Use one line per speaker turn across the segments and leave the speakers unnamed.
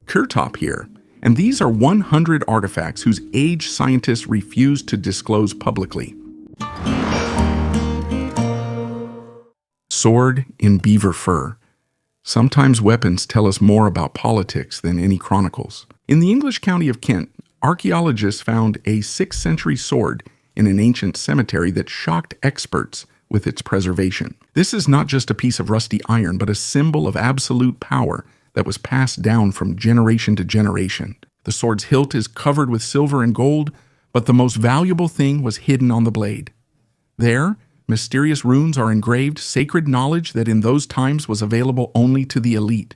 Kurtop here, and these are 100 artifacts whose age scientists refuse to disclose publicly. Sword in beaver fur. Sometimes weapons tell us more about politics than any chronicles. In the English county of Kent, archaeologists found a 6th century sword in an ancient cemetery that shocked experts with its preservation. This is not just a piece of rusty iron, but a symbol of absolute power that was passed down from generation to generation. The sword's hilt is covered with silver and gold, but the most valuable thing was hidden on the blade. There, mysterious runes are engraved, sacred knowledge that in those times was available only to the elite.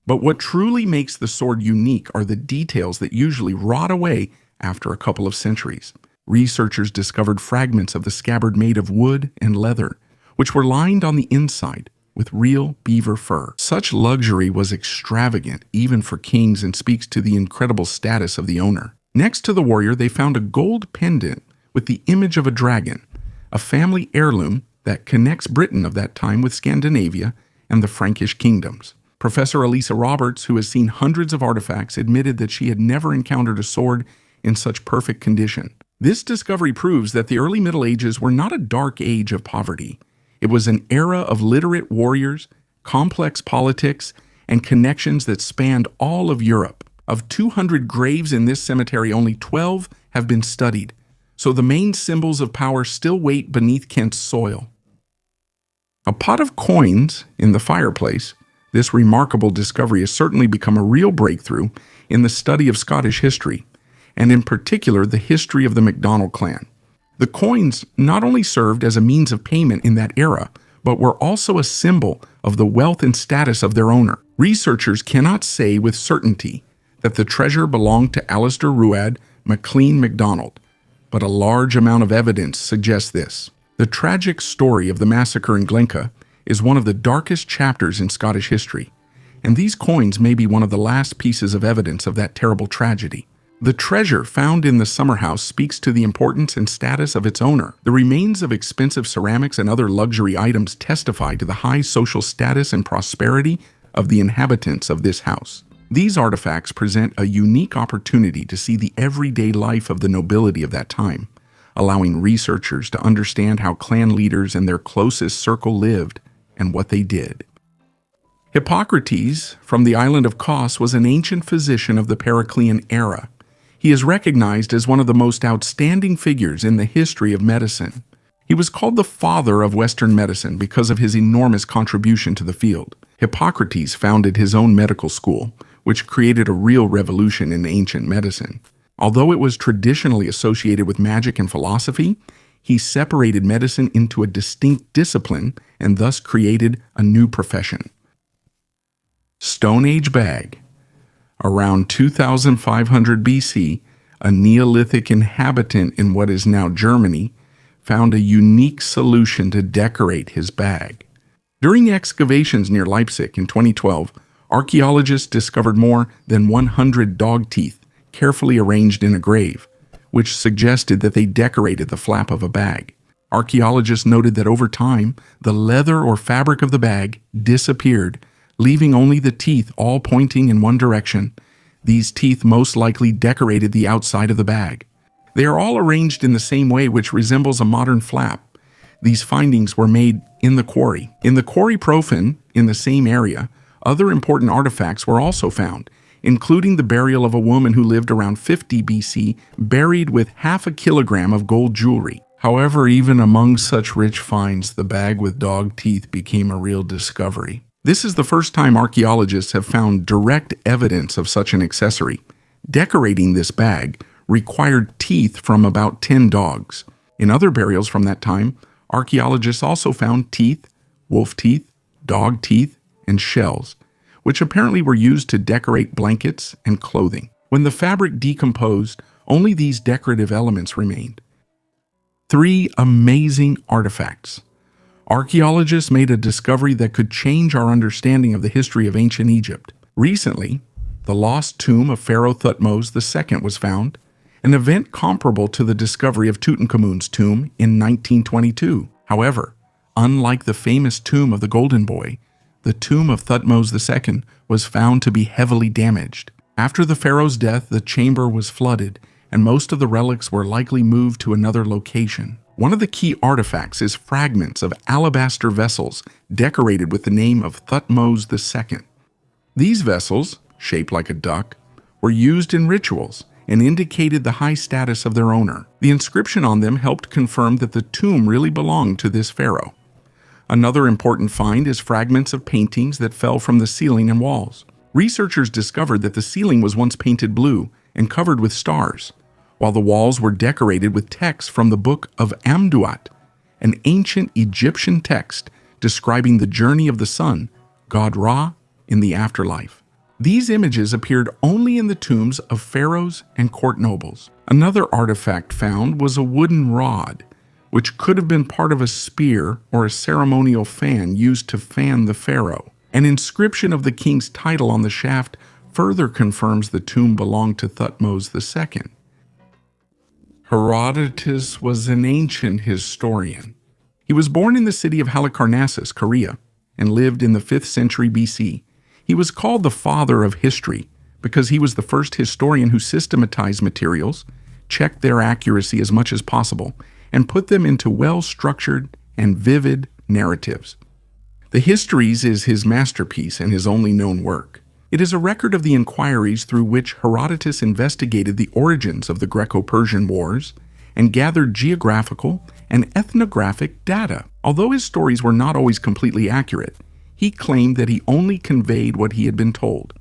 But what truly makes the sword unique are the details that usually rot away after a couple of centuries. Researchers discovered fragments of the scabbard made of wood and leather, which were lined on the inside with real beaver fur. Such luxury was extravagant even for kings and speaks to the incredible status of the owner. Next to the warrior, they found a gold pendant with the image of a dragon, a family heirloom that connects Britain of that time with Scandinavia and the Frankish kingdoms. Professor Elisa Roberts, who has seen hundreds of artifacts, admitted that she had never encountered a sword in such perfect condition. This discovery proves that the early Middle Ages were not a dark age of poverty. It was an era of literate warriors, complex politics, and connections that spanned all of Europe. Of 200 graves in this cemetery, only 12 have been studied, so the main symbols of power still wait beneath Kent's soil. A pot of coins in the fireplace. This remarkable discovery has certainly become a real breakthrough in the study of Scottish history, and in particular the history of the MacDonald clan. The coins not only served as a means of payment in that era, but were also a symbol of the wealth and status of their owner. Researchers cannot say with certainty that the treasure belonged to Alistair Ruad MacLean MacDonald, but a large amount of evidence suggests this. The tragic story of the massacre in Glencoe is one of the darkest chapters in Scottish history, and these coins may be one of the last pieces of evidence of that terrible tragedy. The treasure found in the summer house speaks to the importance and status of its owner. The remains of expensive ceramics and other luxury items testify to the high social status and prosperity of the inhabitants of this house. These artifacts present a unique opportunity to see the everyday life of the nobility of that time, allowing researchers to understand how clan leaders and their closest circle lived and what they did. Hippocrates, from the island of Kos, was an ancient physician of the Periclean era. He is recognized as one of the most outstanding figures in the history of medicine. He was called the father of Western medicine because of his enormous contribution to the field. Hippocrates founded his own medical school, which created a real revolution in ancient medicine. Although it was traditionally associated with magic and philosophy, he separated medicine into a distinct discipline and thus created a new profession. Stone Age bag. Around 2500 BC, a Neolithic inhabitant in what is now Germany found a unique solution to decorate his bag. During excavations near Leipzig in 2012, archaeologists discovered more than 100 dog teeth carefully arranged in a grave, which suggested that they decorated the flap of a bag. Archaeologists noted that over time, the leather or fabric of the bag disappeared, leaving only the teeth all pointing in one direction. These teeth most likely decorated the outside of the bag. They are all arranged in the same way, which resembles a modern flap. These findings were made in the quarry. In the quarry Profin, in the same area, other important artifacts were also found, including the burial of a woman who lived around 50 BC, buried with half a kilogram of gold jewelry. However, even among such rich finds, the bag with dog teeth became a real discovery. This is the first time archaeologists have found direct evidence of such an accessory. Decorating this bag required teeth from about 10 dogs. In other burials from that time, archaeologists also found teeth, wolf teeth, dog teeth, and shells, which apparently were used to decorate blankets and clothing. When the fabric decomposed, only these decorative elements remained. 3 amazing artifacts. Archaeologists made a discovery that could change our understanding of the history of ancient Egypt. Recently, the lost tomb of Pharaoh Thutmose II was found, an event comparable to the discovery of Tutankhamun's tomb in 1922. However, unlike the famous tomb of the Golden Boy, the tomb of Thutmose II was found to be heavily damaged. After the pharaoh's death, the chamber was flooded, and most of the relics were likely moved to another location. One of the key artifacts is fragments of alabaster vessels decorated with the name of Thutmose II. These vessels, shaped like a duck, were used in rituals and indicated the high status of their owner. The inscription on them helped confirm that the tomb really belonged to this pharaoh. Another important find is fragments of paintings that fell from the ceiling and walls. Researchers discovered that the ceiling was once painted blue and covered with stars, while the walls were decorated with texts from the Book of Amduat, an ancient Egyptian text describing the journey of the sun, god Ra, in the afterlife. These images appeared only in the tombs of pharaohs and court nobles. Another artifact found was a wooden rod, which could have been part of a spear or a ceremonial fan used to fan the pharaoh. An inscription of the king's title on the shaft further confirms the tomb belonged to Thutmose II. Herodotus was an ancient historian. He was born in the city of Halicarnassus, Korea, and lived in the 5th century BC. He was called the father of history because he was the first historian who systematized materials, checked their accuracy as much as possible, and put them into well-structured and vivid narratives. The Histories is his masterpiece and his only known work. It is a record of the inquiries through which Herodotus investigated the origins of the Greco-Persian Wars and gathered geographical and ethnographic data. Although his stories were not always completely accurate, he claimed that he only conveyed what he had been told.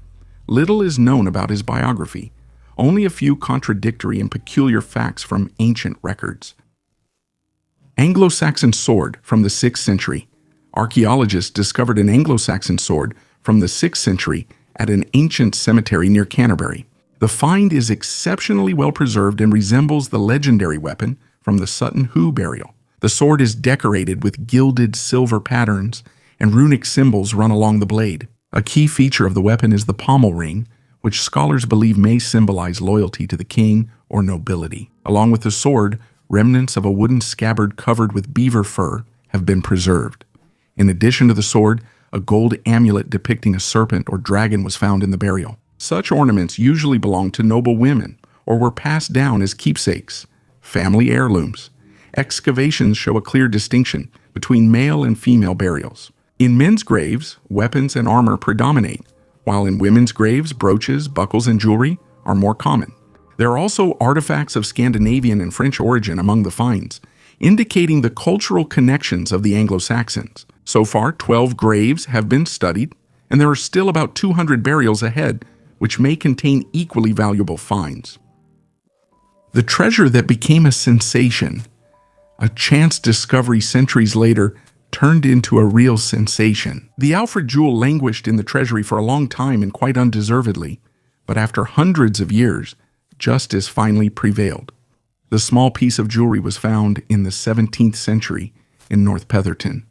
Little is known about his biography, only a few contradictory and peculiar facts from ancient records. Anglo-Saxon sword from the 6th century. Archaeologists discovered an Anglo-Saxon sword from the 6th century at an ancient cemetery near Canterbury. The find is exceptionally well preserved and resembles the legendary weapon from the Sutton Hoo burial. The sword is decorated with gilded silver patterns and runic symbols run along the blade. A key feature of the weapon is the pommel ring, which scholars believe may symbolize loyalty to the king or nobility. Along with the sword, remnants of a wooden scabbard covered with beaver fur have been preserved. In addition to the sword, a gold amulet depicting a serpent or dragon was found in the burial. Such ornaments usually belonged to noble women or were passed down as keepsakes, family heirlooms. Excavations show a clear distinction between male and female burials. In men's graves, weapons and armor predominate, while in women's graves, brooches, buckles, and jewelry are more common. There are also artifacts of Scandinavian and French origin among the finds, indicating the cultural connections of the Anglo-Saxons. So far, 12 graves have been studied, and there are still about 200 burials ahead, which may contain equally valuable finds. The treasure that became a sensation, a chance discovery centuries later, turned into a real sensation. The Alfred jewel languished in the treasury for a long time and quite undeservedly, but after hundreds of years, justice finally prevailed. The small piece of jewelry was found in the 17th century in North Petherton.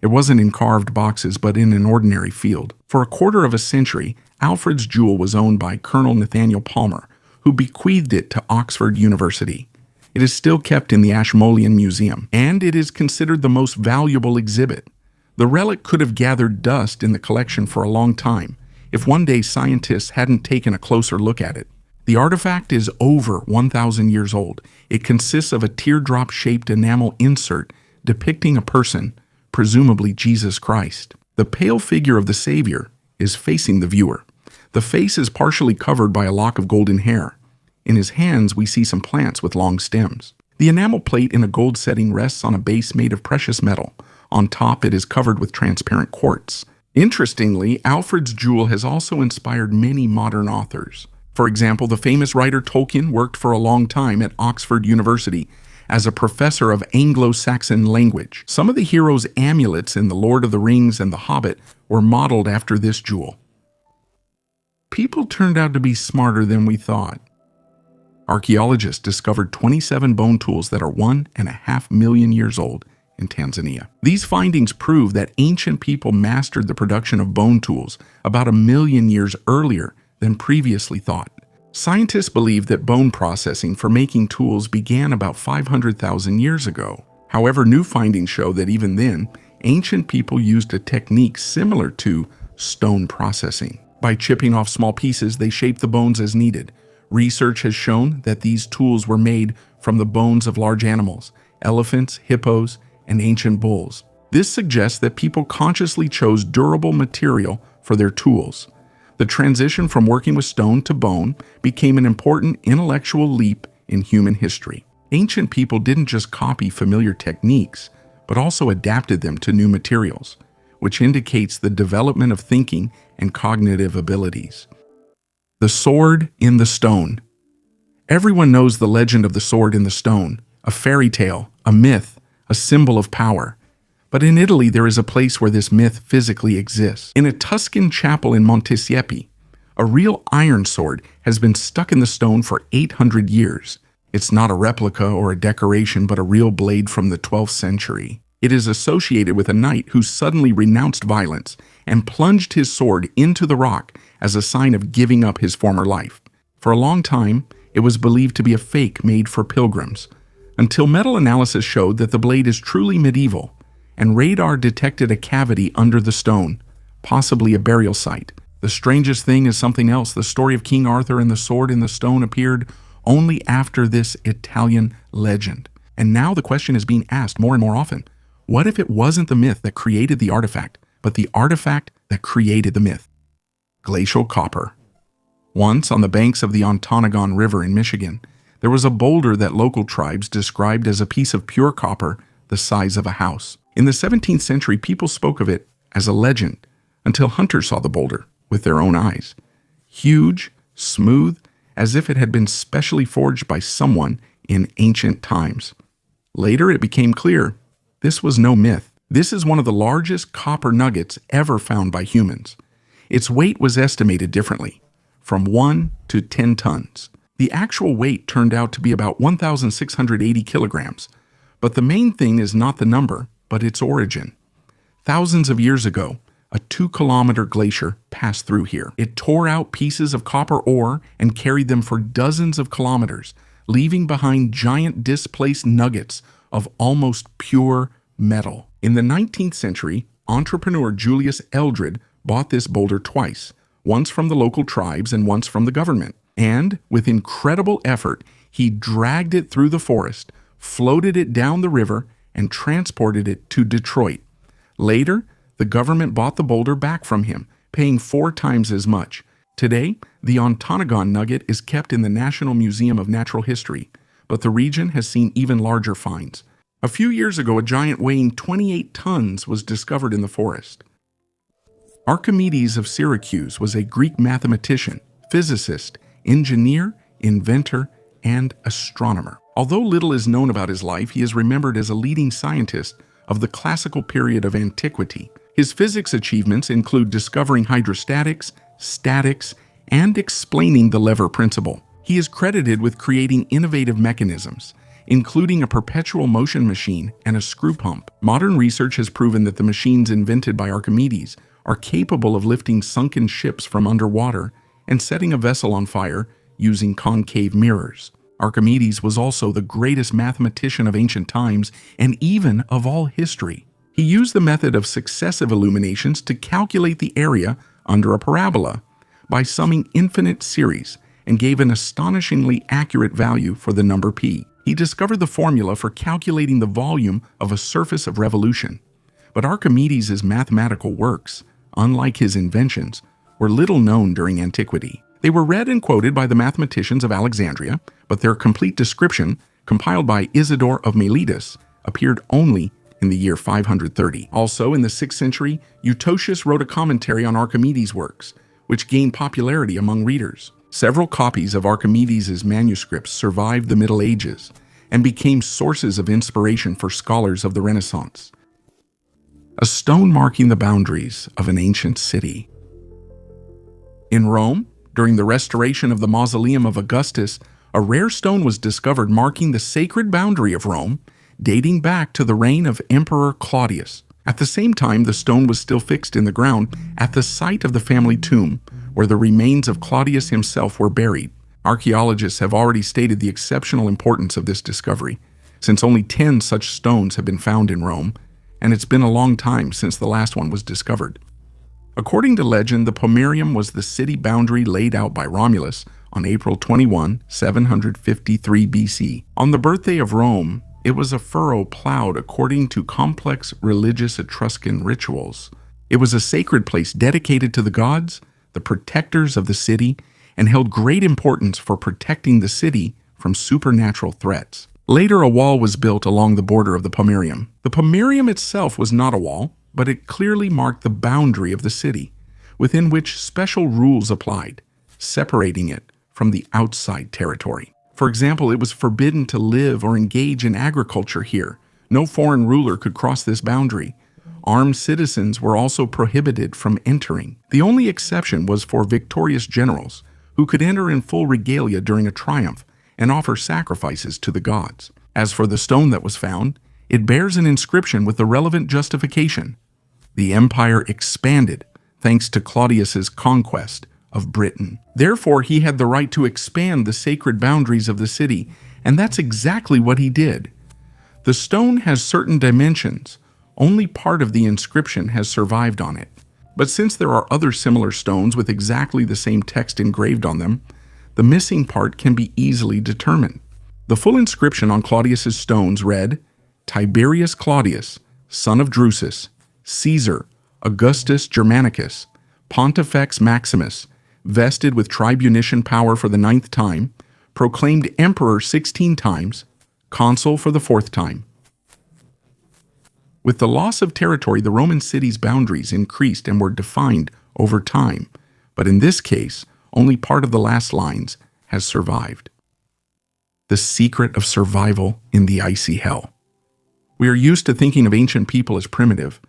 It wasn't in carved boxes, but in an ordinary field. For a quarter of a century, Alfred's jewel was owned by Colonel Nathaniel Palmer, who bequeathed it to Oxford University. It is still kept in the Ashmolean Museum, and it is considered the most valuable exhibit. The relic could have gathered dust in the collection for a long time if one day scientists hadn't taken a closer look at it. The artifact is over 1,000 years old. It consists of a teardrop-shaped enamel insert depicting a person, presumably Jesus Christ. The pale figure of the Savior is facing the viewer. The face is partially covered by a lock of golden hair. In his hands, we see some plants with long stems. The enamel plate in a gold setting rests on a base made of precious metal. On top, it is covered with transparent quartz. Interestingly, Alfred's jewel has also inspired many modern authors. For example, the famous writer Tolkien worked for a long time at Oxford University as a professor of Anglo-Saxon language. Some of the heroes' amulets in The Lord of the Rings and The Hobbit were modeled after this jewel. People turned out to be smarter than we thought. Archaeologists discovered 27 bone tools that are 1.5 million years old in Tanzania. These findings prove that ancient people mastered the production of bone tools about 1 million years earlier than previously thought. Scientists believe that bone processing for making tools began about 500,000 years ago. However, new findings show that even then, ancient people used a technique similar to stone processing. By chipping off small pieces, they shape the bones as needed. Research has shown that these tools were made from the bones of large animals, elephants, hippos, and ancient bulls. This suggests that people consciously chose durable material for their tools. The transition from working with stone to bone became an important intellectual leap in human history. Ancient people didn't just copy familiar techniques, but also adapted them to new materials, which indicates the development of thinking and cognitive abilities. The sword in the stone. Everyone knows the legend of the sword in the stone, a fairy tale, a myth, a symbol of power. But in Italy, there is a place where this myth physically exists. In a Tuscan chapel in Montesiepi, a real iron sword has been stuck in the stone for 800 years. It's not a replica or a decoration, but a real blade from the 12th century. It is associated with a knight who suddenly renounced violence and plunged his sword into the rock as a sign of giving up his former life. For a long time, it was believed to be a fake made for pilgrims, until metal analysis showed that the blade is truly medieval, and radar detected a cavity under the stone, possibly a burial site. The strangest thing is something else. The story of King Arthur and the sword in the stone appeared only after this Italian legend. And now the question is being asked more and more often. What if it wasn't the myth that created the artifact, but the artifact that created the myth? Glacial copper. Once, on the banks of the Ontonagon River in Michigan, there was a boulder that local tribes described as a piece of pure copper the size of a house. In the 17th century, people spoke of it as a legend until hunters saw the boulder with their own eyes. Huge, smooth, as if it had been specially forged by someone in ancient times. Later, it became clear this was no myth. This is one of the largest copper nuggets ever found by humans. Its weight was estimated differently, from 1 to 10 tons. The actual weight turned out to be about 1,680 kilograms. But the main thing is not the number, but its origin. Thousands of years ago, a 2-kilometer glacier passed through here. It tore out pieces of copper ore and carried them for dozens of kilometers, leaving behind giant displaced nuggets of almost pure metal. In the 19th century, entrepreneur Julius Eldred bought this boulder twice, once from the local tribes and once from the government. And, with incredible effort, he dragged it through the forest, floated it down the river, and transported it to Detroit. Later, the government bought the boulder back from him, paying 4 times as much. Today, the Ontonagon nugget is kept in the National Museum of Natural History, but the region has seen even larger finds. A few years ago, a giant weighing 28 tons was discovered in the forest. Archimedes of Syracuse was a Greek mathematician, physicist, engineer, inventor, and astronomer. Although little is known about his life, he is remembered as a leading scientist of the classical period of antiquity. His physics achievements include discovering hydrostatics, statics, and explaining the lever principle. He is credited with creating innovative mechanisms, including a perpetual motion machine and a screw pump. Modern research has proven that the machines invented by Archimedes are capable of lifting sunken ships from underwater and setting a vessel on fire using concave mirrors. Archimedes was also the greatest mathematician of ancient times and even of all history. He used the method of successive illuminations to calculate the area under a parabola by summing infinite series and gave an astonishingly accurate value for the number p. He discovered the formula for calculating the volume of a surface of revolution. But Archimedes' mathematical works, unlike his inventions, were little known during antiquity. They were read and quoted by the mathematicians of Alexandria, but their complete description, compiled by Isidore of Miletus, appeared only in the year 530. Also, in the 6th century, Eutychius wrote a commentary on Archimedes' works, which gained popularity among readers. Several copies of Archimedes' manuscripts survived the Middle Ages and became sources of inspiration for scholars of the Renaissance. A stone marking the boundaries of an ancient city. In Rome, during the restoration of the mausoleum of Augustus, a rare stone was discovered marking the sacred boundary of Rome, dating back to the reign of Emperor Claudius. At the same time, the stone was still fixed in the ground at the site of the family tomb, where the remains of Claudius himself were buried. Archaeologists have already stated the exceptional importance of this discovery, since only 10 such stones have been found in Rome, and it's been a long time since the last one was discovered. According to legend, the Pomerium was the city boundary laid out by Romulus on April 21, 753 BC. On the birthday of Rome, it was a furrow plowed according to complex religious Etruscan rituals. It was a sacred place dedicated to the gods, the protectors of the city, and held great importance for protecting the city from supernatural threats. Later, a wall was built along the border of the Pomerium. The Pomerium itself was not a wall, but it clearly marked the boundary of the city, within which special rules applied, separating it from the outside territory. For example, it was forbidden to live or engage in agriculture here. No foreign ruler could cross this boundary. Armed citizens were also prohibited from entering. The only exception was for victorious generals, who could enter in full regalia during a triumph and offer sacrifices to the gods. As for the stone that was found, it bears an inscription with the relevant justification. The empire expanded thanks to Claudius's conquest of Britain. Therefore, he had the right to expand the sacred boundaries of the city, and that's exactly what he did. The stone has certain dimensions. Only part of the inscription has survived on it. But since there are other similar stones with exactly the same text engraved on them, the missing part can be easily determined. The full inscription on Claudius's stones read, Tiberius Claudius, son of Drusus, Caesar, Augustus Germanicus, Pontifex Maximus, vested with tribunician power for the 9th time, proclaimed emperor 16 times, consul for the 4th time. With the loss of territory, the Roman city's boundaries increased and were defined over time, but in this case, only part of the last lines has survived. The secret of survival in the icy hell. We are used to thinking of ancient people as primitive,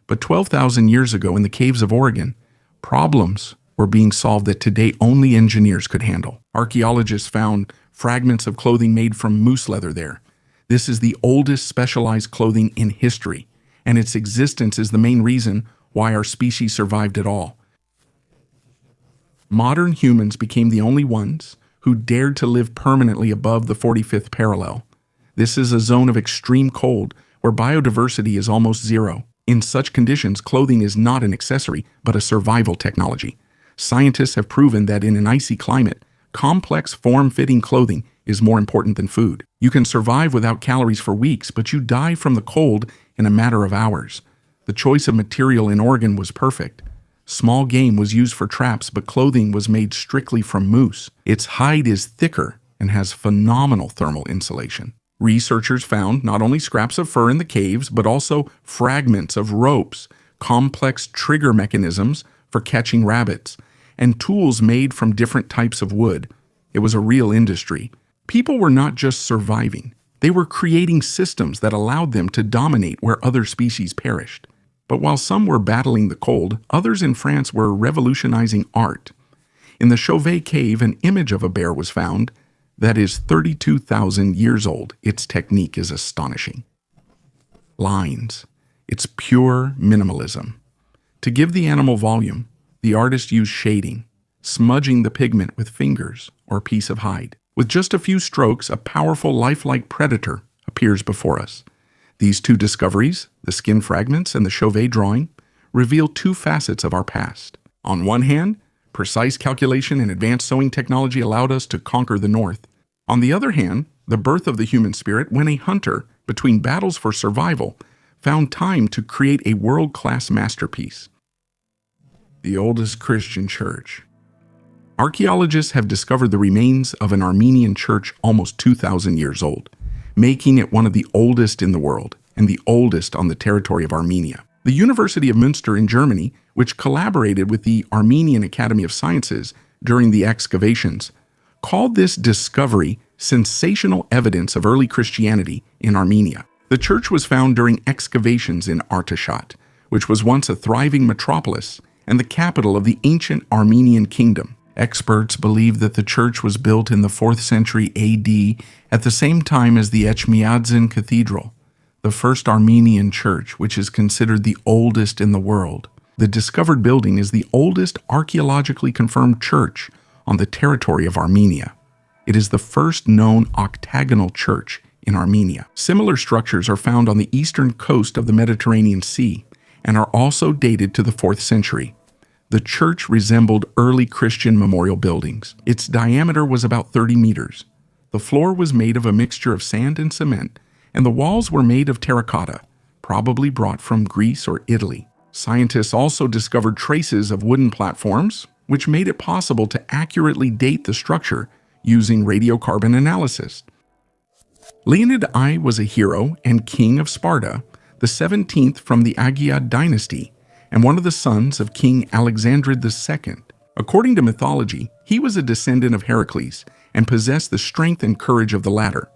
but 12,000 years ago in the caves of Oregon, problems were being solved that today only engineers could handle. Archaeologists found fragments of clothing made from moose leather there. This is the oldest specialized clothing in history, and its existence is the main reason why our species survived at all. Modern humans became the only ones who dared to live permanently above the 45th parallel. This is a zone of extreme cold where biodiversity is almost zero. In such conditions, clothing is not an accessory, but a survival technology. Scientists have proven that in an icy climate, complex form-fitting clothing is more important than food. You can survive without calories for weeks, but you die from the cold in a matter of hours. The choice of material in Oregon was perfect. Small game was used for traps, but clothing was made strictly from moose. Its hide is thicker and has phenomenal thermal insulation. Researchers found not only scraps of fur in the caves, but also fragments of ropes, complex trigger mechanisms for catching rabbits, and tools made from different types of wood. It was a real industry. People were not just surviving. They were creating systems that allowed them to dominate where other species perished. But while some were battling the cold, others in France were revolutionizing art. In the Chauvet cave, an image of a bear was found that is 32,000 years old. Its technique is astonishing. Lines. It's pure minimalism. To give the animal volume, the artist used shading, smudging the pigment with fingers or a piece of hide. With just a few strokes, a powerful lifelike predator appears before us. These two discoveries, the skin fragments and the Chauvet drawing, reveal two facets of our past. On one hand, precise calculation and advanced sewing technology allowed us to conquer the North. On the other hand, the birth of the human spirit when a hunter, between battles for survival, found time to create a world-class masterpiece. The oldest Christian church. Archaeologists have discovered the remains of an Armenian church almost 2,000 years old, making it one of the oldest in the world and the oldest on the territory of Armenia. The University of Münster in Germany, which collaborated with the Armenian Academy of Sciences during the excavations, called this discovery sensational evidence of early Christianity in Armenia. The church was found during excavations in Artashat, which was once a thriving metropolis and the capital of the ancient Armenian kingdom. Experts believe that the church was built in the 4th century AD at the same time as the Echmiadzin Cathedral, the first Armenian church, which is considered the oldest in the world. The discovered building is the oldest archaeologically confirmed church on the territory of Armenia. It is the first known octagonal church in Armenia. Similar structures are found on the eastern coast of the Mediterranean Sea and are also dated to the 4th century. The church resembled early Christian memorial buildings. Its diameter was about 30 meters. The floor was made of a mixture of sand and cement, and the walls were made of terracotta, probably brought from Greece or Italy. Scientists also discovered traces of wooden platforms, which made it possible to accurately date the structure using radiocarbon analysis. Leonid I was a hero and king of Sparta, the 17th from the Achaemenid dynasty, and one of the sons of King Alexander II. According to mythology, he was a descendant of Heracles and possessed the strength and courage of the latter.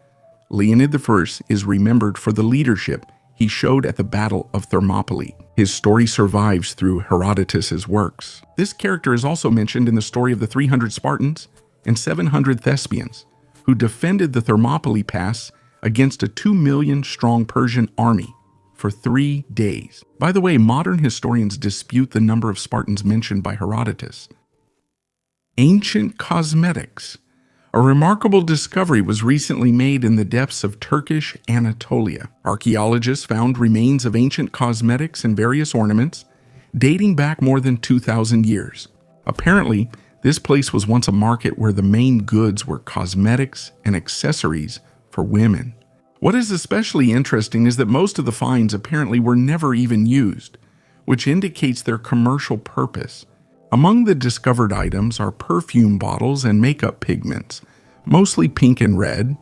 Leonid I is remembered for the leadership he showed at the Battle of Thermopylae. His story survives through Herodotus's works. This character is also mentioned in the story of the 300 Spartans and 700 Thespians, who defended the Thermopylae Pass against a 2 million strong Persian army for 3 days. By the way, modern historians dispute the number of Spartans mentioned by Herodotus. Ancient cosmetics. A remarkable discovery was recently made in the depths of Turkish Anatolia. Archaeologists found remains of ancient cosmetics and various ornaments dating back more than 2,000 years. Apparently, this place was once a market where the main goods were cosmetics and accessories for women. What is especially interesting is that most of the finds apparently were never even used, which indicates their commercial purpose. Among the discovered items are perfume bottles and makeup pigments, mostly pink and red,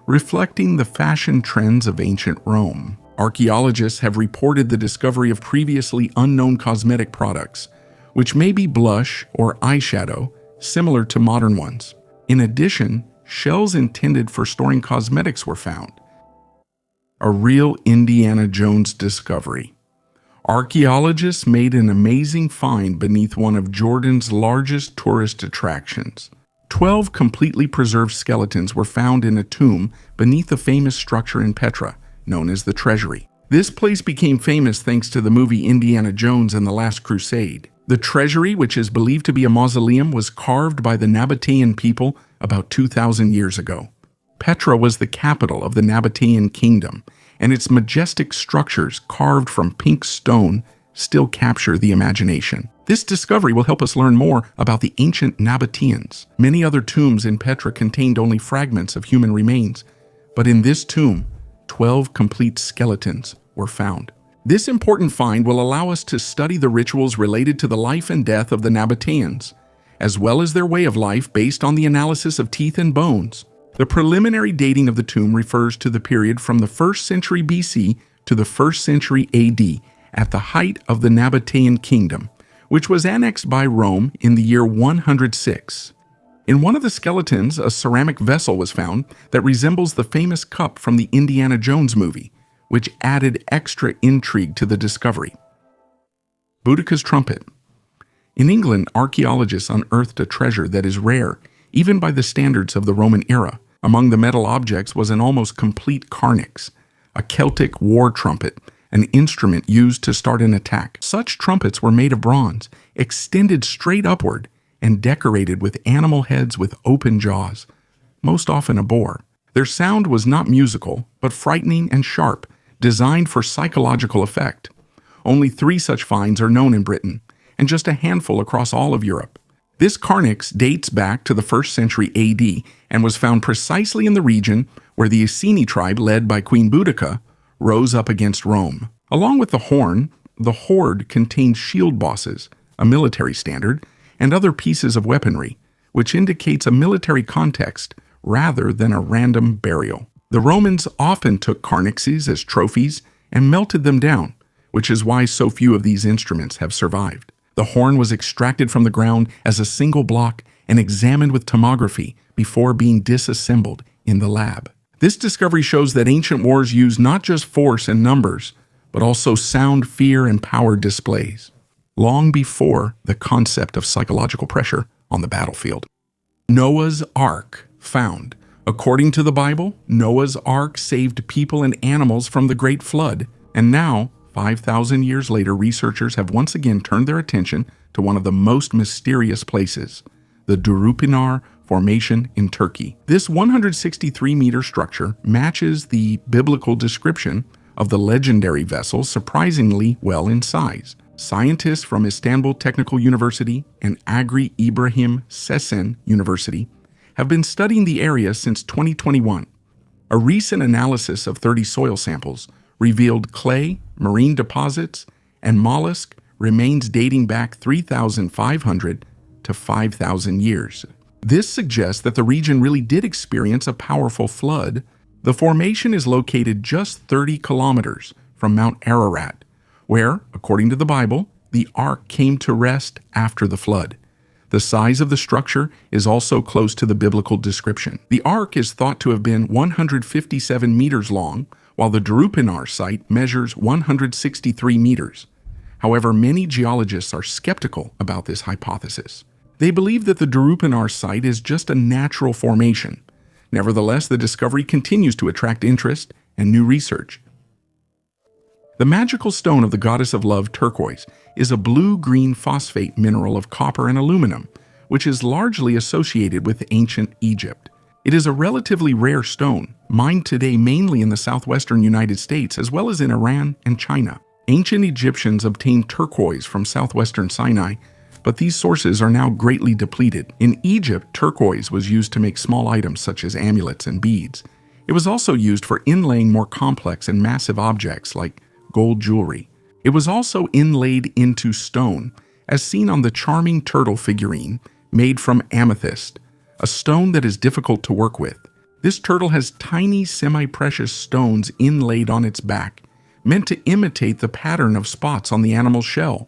reflecting the fashion trends of ancient Rome. Archaeologists have reported the discovery of previously unknown cosmetic products, which may be blush or eyeshadow, similar to modern ones. In addition, shells intended for storing cosmetics were found. A real Indiana Jones discovery. Archaeologists made an amazing find beneath one of Jordan's largest tourist attractions. 12 completely preserved skeletons were found in a tomb beneath a famous structure in Petra, known as the Treasury. This place became famous thanks to the movie Indiana Jones and the Last Crusade. The Treasury, which is believed to be a mausoleum, was carved by the Nabatean people about 2,000 years ago. Petra was the capital of the Nabatean kingdom, and its majestic structures carved from pink stone still capture the imagination. This discovery will help us learn more about the ancient Nabateans. Many other tombs in Petra contained only fragments of human remains, but in this tomb, 12 complete skeletons were found. This important find will allow us to study the rituals related to the life and death of the Nabateans, as well as their way of life based on the analysis of teeth and bones. The preliminary dating of the tomb refers to the period from the 1st century BC to the 1st century AD, at the height of the Nabatean kingdom, which was annexed by Rome in the year 106. In one of the skeletons, a ceramic vessel was found that resembles the famous cup from the Indiana Jones movie, which added extra intrigue to the discovery. Boudicca's trumpet. In England, archaeologists unearthed a treasure that is rare, even by the standards of the Roman era. Among the metal objects was an almost complete carnix, a Celtic war trumpet, an instrument used to start an attack. Such trumpets were made of bronze, extended straight upward, and decorated with animal heads with open jaws, most often a boar. Their sound was not musical, but frightening and sharp, designed for psychological effect. Only 3 such finds are known in Britain, and just a handful across all of Europe. This carnix dates back to the 1st century AD and was found precisely in the region where the Iceni tribe, led by Queen Boudicca, rose up against Rome. Along with the horn, the hoard contained shield bosses, a military standard, and other pieces of weaponry, which indicates a military context rather than a random burial. The Romans often took carnixes as trophies and melted them down, which is why so few of these instruments have survived. The horn was extracted from the ground as a single block and examined with tomography before being disassembled in the lab. This discovery shows that ancient wars used not just force and numbers, but also sound, fear, and power displays, long before the concept of psychological pressure on the battlefield. Noah's Ark found. According to the Bible, Noah's Ark saved people and animals from the Great Flood, and now, 5,000 years later, researchers have once again turned their attention to one of the most mysterious places, the Durupinar Formation in Turkey. This 163-meter structure matches the biblical description of the legendary vessel surprisingly well in size. Scientists from Istanbul Technical University and Agri Ibrahim Sesen University have been studying the area since 2021. A recent analysis of 30 soil samples revealed clay, marine deposits, and mollusk remains dating back 3,500 to 5,000 years. This suggests that the region really did experience a powerful flood. The formation is located just 30 kilometers from Mount Ararat, where, according to the Bible, the ark came to rest after the flood. The size of the structure is also close to the biblical description. The ark is thought to have been 157 meters long, while the Darupinar site measures 163 meters. However, many geologists are skeptical about this hypothesis. They believe that the Darupinar site is just a natural formation. Nevertheless, the discovery continues to attract interest and new research. The magical stone of the goddess of love, turquoise, is a blue-green phosphate mineral of copper and aluminum, which is largely associated with ancient Egypt. It is a relatively rare stone, mined today mainly in the southwestern United States as well as in Iran and China. Ancient Egyptians obtained turquoise from southwestern Sinai, but these sources are now greatly depleted. In Egypt, turquoise was used to make small items such as amulets and beads. It was also used for inlaying more complex and massive objects like gold jewelry. It was also inlaid into stone, as seen on the charming turtle figurine made from amethyst, a stone that is difficult to work with. This turtle has tiny semi-precious stones inlaid on its back, meant to imitate the pattern of spots on the animal's shell.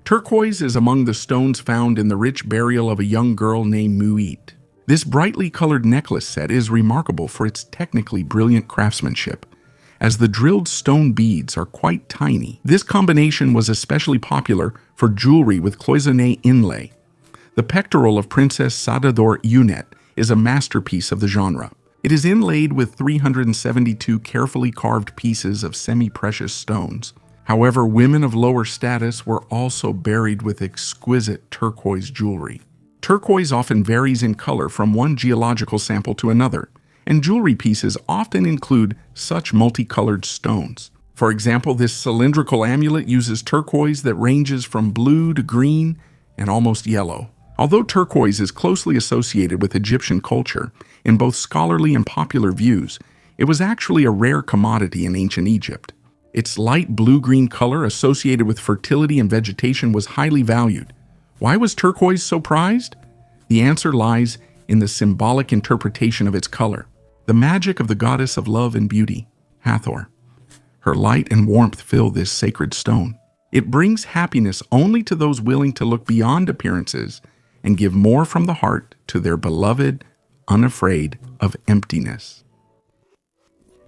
Turquoise is among the stones found in the rich burial of a young girl named Muit. This brightly colored necklace set is remarkable for its technically brilliant craftsmanship, as the drilled stone beads are quite tiny. This combination was especially popular for jewelry with cloisonné inlay. The pectoral of Princess Sadador Unet is a masterpiece of the genre. It is inlaid with 372 carefully carved pieces of semi-precious stones. However, women of lower status were also buried with exquisite turquoise jewelry. Turquoise often varies in color from one geological sample to another, and jewelry pieces often include such multicolored stones. For example, this cylindrical amulet uses turquoise that ranges from blue to green and almost yellow. Although turquoise is closely associated with Egyptian culture in both scholarly and popular views, it was actually a rare commodity in ancient Egypt. Its light blue-green color associated with fertility and vegetation was highly valued. Why was turquoise so prized? The answer lies in the symbolic interpretation of its color. The magic of the goddess of love and beauty, Hathor. Her light and warmth fill this sacred stone. It brings happiness only to those willing to look beyond appearances and give more from the heart to their beloved, unafraid of emptiness.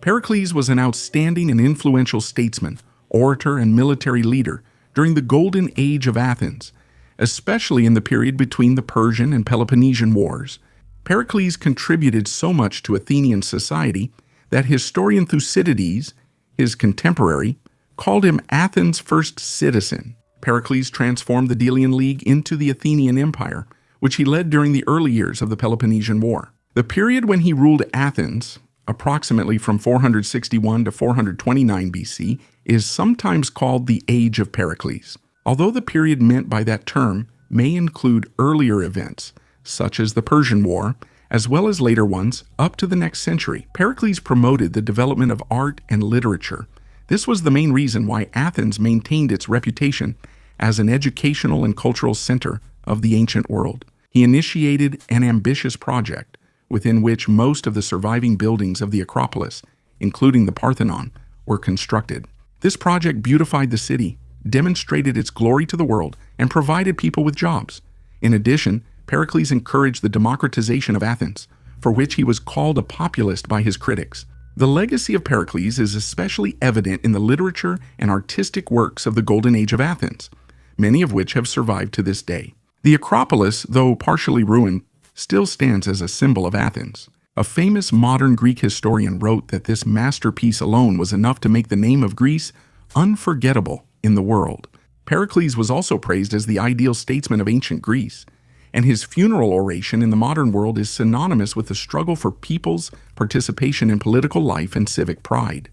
Pericles was an outstanding and influential statesman, orator, and military leader during the Golden Age of Athens, especially in the period between the Persian and Peloponnesian Wars. Pericles contributed so much to Athenian society that historian Thucydides, his contemporary, called him Athens' first citizen. Pericles transformed the Delian League into the Athenian Empire, which he led during the early years of the Peloponnesian War. The period when he ruled Athens, approximately from 461 to 429 BC, is sometimes called the Age of Pericles. Although the period meant by that term may include earlier events, such as the Persian War, as well as later ones up to the next century, Pericles promoted the development of art and literature. This was the main reason why Athens maintained its reputation as an educational and cultural center of the ancient world. He initiated an ambitious project within which most of the surviving buildings of the Acropolis, including the Parthenon, were constructed. This project beautified the city, demonstrated its glory to the world, and provided people with jobs. In addition, Pericles encouraged the democratization of Athens, for which he was called a populist by his critics. The legacy of Pericles is especially evident in the literature and artistic works of the Golden Age of Athens, many of which have survived to this day. The Acropolis, though partially ruined, still stands as a symbol of Athens. A famous modern Greek historian wrote that this masterpiece alone was enough to make the name of Greece unforgettable in the world. Pericles was also praised as the ideal statesman of ancient Greece, and his funeral oration in the modern world is synonymous with the struggle for people's participation in political life and civic pride.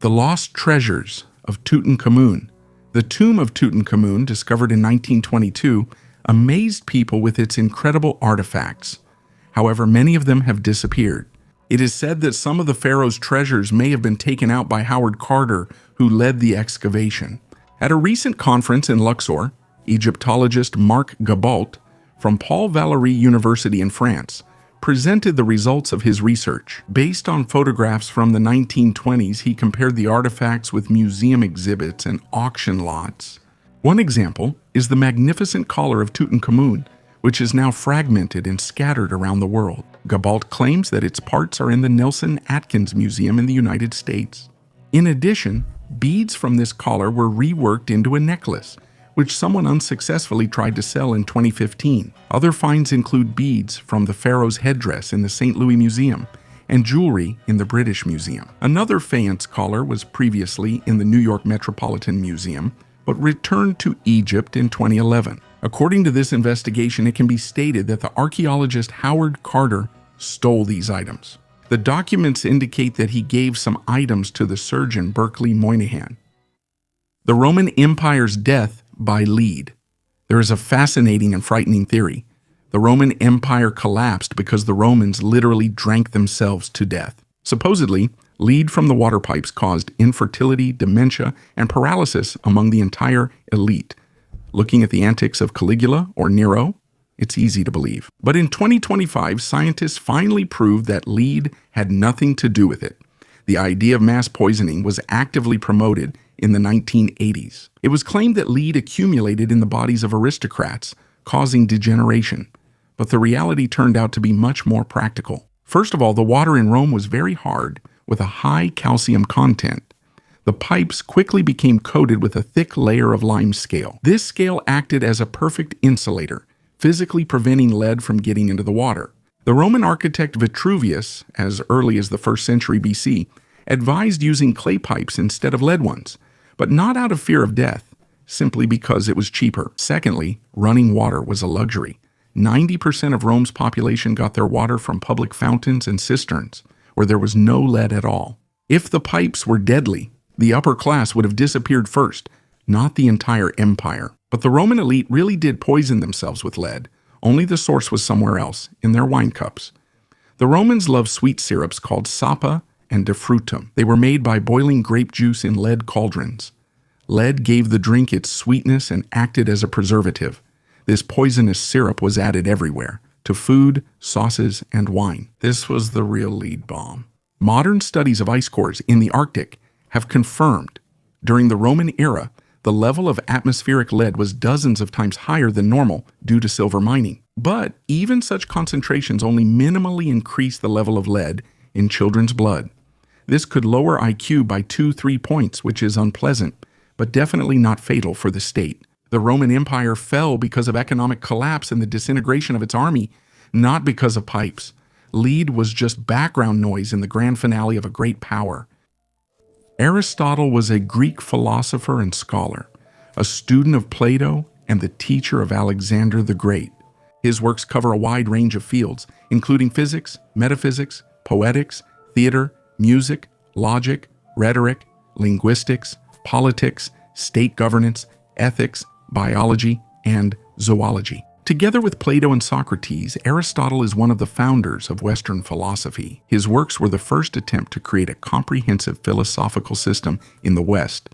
The Lost Treasures of Tutankhamun. The tomb of Tutankhamun, discovered in 1922, amazed people with its incredible artifacts. However, many of them have disappeared. It is said that some of the pharaoh's treasures may have been taken out by Howard Carter, who led the excavation. At a recent conference in Luxor, Egyptologist Marc Gabault from Paul Valéry University in France presented the results of his research. Based on photographs from the 1920s, he compared the artifacts with museum exhibits and auction lots. One example is the magnificent collar of Tutankhamun, which is now fragmented and scattered around the world. Gabault claims that its parts are in the Nelson Atkins Museum in the United States. In addition, beads from this collar were reworked into a necklace, which someone unsuccessfully tried to sell in 2015. Other finds include beads from the pharaoh's headdress in the St. Louis Museum and jewelry in the British Museum. Another faience collar was previously in the New York Metropolitan Museum, but returned to Egypt in 2011. According to this investigation, it can be stated that the archaeologist Howard Carter stole these items. The documents indicate that he gave some items to the surgeon Berkeley Moynihan. The Roman Empire's death by lead. There is a fascinating and frightening theory. The Roman Empire collapsed because the Romans literally drank themselves to death. Supposedly, lead from the water pipes caused infertility, dementia, and paralysis among the entire elite. Looking at the antics of Caligula or Nero, it's easy to believe. But in 2025, scientists finally proved that lead had nothing to do with it. The idea of mass poisoning was actively promoted in the 1980s. It was claimed that lead accumulated in the bodies of aristocrats, causing degeneration. But the reality turned out to be much more practical. First of all, the water in Rome was very hard, with a high calcium content. The pipes quickly became coated with a thick layer of lime scale. This scale acted as a perfect insulator, physically preventing lead from getting into the water. The Roman architect Vitruvius, as early as the 1st century BC, advised using clay pipes instead of lead ones, but not out of fear of death, simply because it was cheaper. Secondly, running water was a luxury. 90% of Rome's population got their water from public fountains and cisterns, where there was no lead at all. If the pipes were deadly, the upper class would have disappeared first, not the entire empire. But the Roman elite really did poison themselves with lead. Only the source was somewhere else, in their wine cups. The Romans loved sweet syrups called sapa and defrutum. They were made by boiling grape juice in lead cauldrons. Lead gave the drink its sweetness and acted as a preservative. This poisonous syrup was added everywhere, to food, sauces, and wine. This was the real lead bomb. Modern studies of ice cores in the Arctic have confirmed, during the Roman era, the level of atmospheric lead was dozens of times higher than normal due to silver mining. But even such concentrations only minimally increase the level of lead in children's blood. This could lower IQ by 2-3 points, which is unpleasant, but definitely not fatal for the state. The Roman Empire fell because of economic collapse and the disintegration of its army, not because of pipes. Lead was just background noise in the grand finale of a great power. Aristotle was a Greek philosopher and scholar, a student of Plato and the teacher of Alexander the Great. His works cover a wide range of fields, including physics, metaphysics, poetics, theater, music, logic, rhetoric, linguistics, politics, state governance, ethics, biology, and zoology. Together with Plato and Socrates, Aristotle is one of the founders of Western philosophy. His works were the first attempt to create a comprehensive philosophical system in the West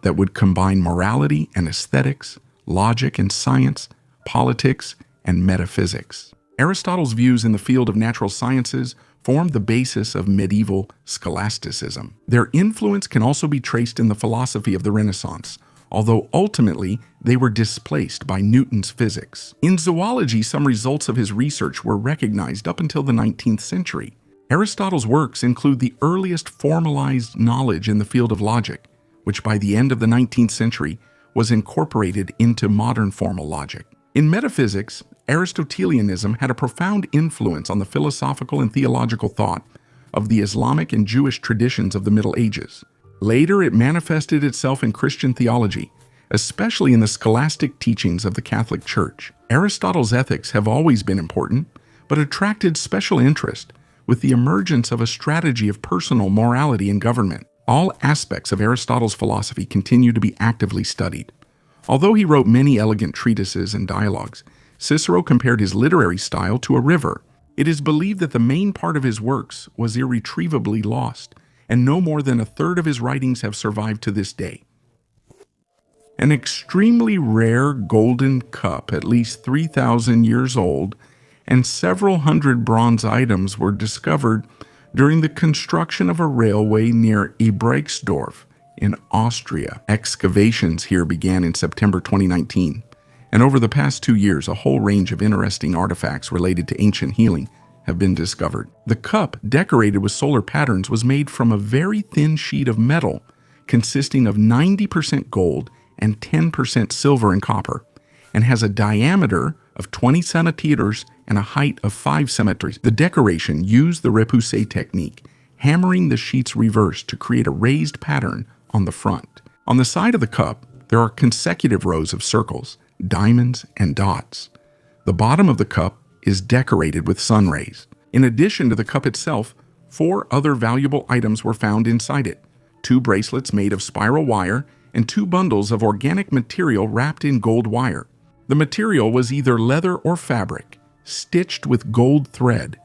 that would combine morality and aesthetics, logic and science, politics, and metaphysics. Aristotle's views in the field of natural sciences formed the basis of medieval scholasticism. Their influence can also be traced in the philosophy of the Renaissance, although ultimately they were displaced by Newton's physics. In zoology, some results of his research were recognized up until the 19th century. Aristotle's works include the earliest formalized knowledge in the field of logic, which by the end of the 19th century was incorporated into modern formal logic. In metaphysics, Aristotelianism had a profound influence on the philosophical and theological thought of the Islamic and Jewish traditions of the Middle Ages. Later, it manifested itself in Christian theology, especially in the scholastic teachings of the Catholic Church. Aristotle's ethics have always been important, but attracted special interest with the emergence of a strategy of personal morality in government. All aspects of Aristotle's philosophy continue to be actively studied. Although he wrote many elegant treatises and dialogues, Cicero compared his literary style to a river. It is believed that the main part of his works was irretrievably lost, and no more than a third of his writings have survived to this day. An extremely rare golden cup, at least 3,000 years old, and several hundred bronze items were discovered during the construction of a railway near Ebrechtsdorf in Austria. Excavations here began in September 2019, and over the past 2 years, a whole range of interesting artifacts related to ancient healing have been discovered. The cup, decorated with solar patterns, was made from a very thin sheet of metal consisting of 90% gold and 10% silver and copper, and has a diameter of 20 centimeters and a height of 5 centimeters. The decoration used the repoussé technique, hammering the sheets reversed to create a raised pattern on the front. On the side of the cup, there are consecutive rows of circles, diamonds, and dots. The bottom of the cup is decorated with sun rays. In addition to the cup itself, 4 other valuable items were found inside it: 2 bracelets made of spiral wire and 2 bundles of organic material wrapped in gold wire. The material was either leather or fabric, stitched with gold thread.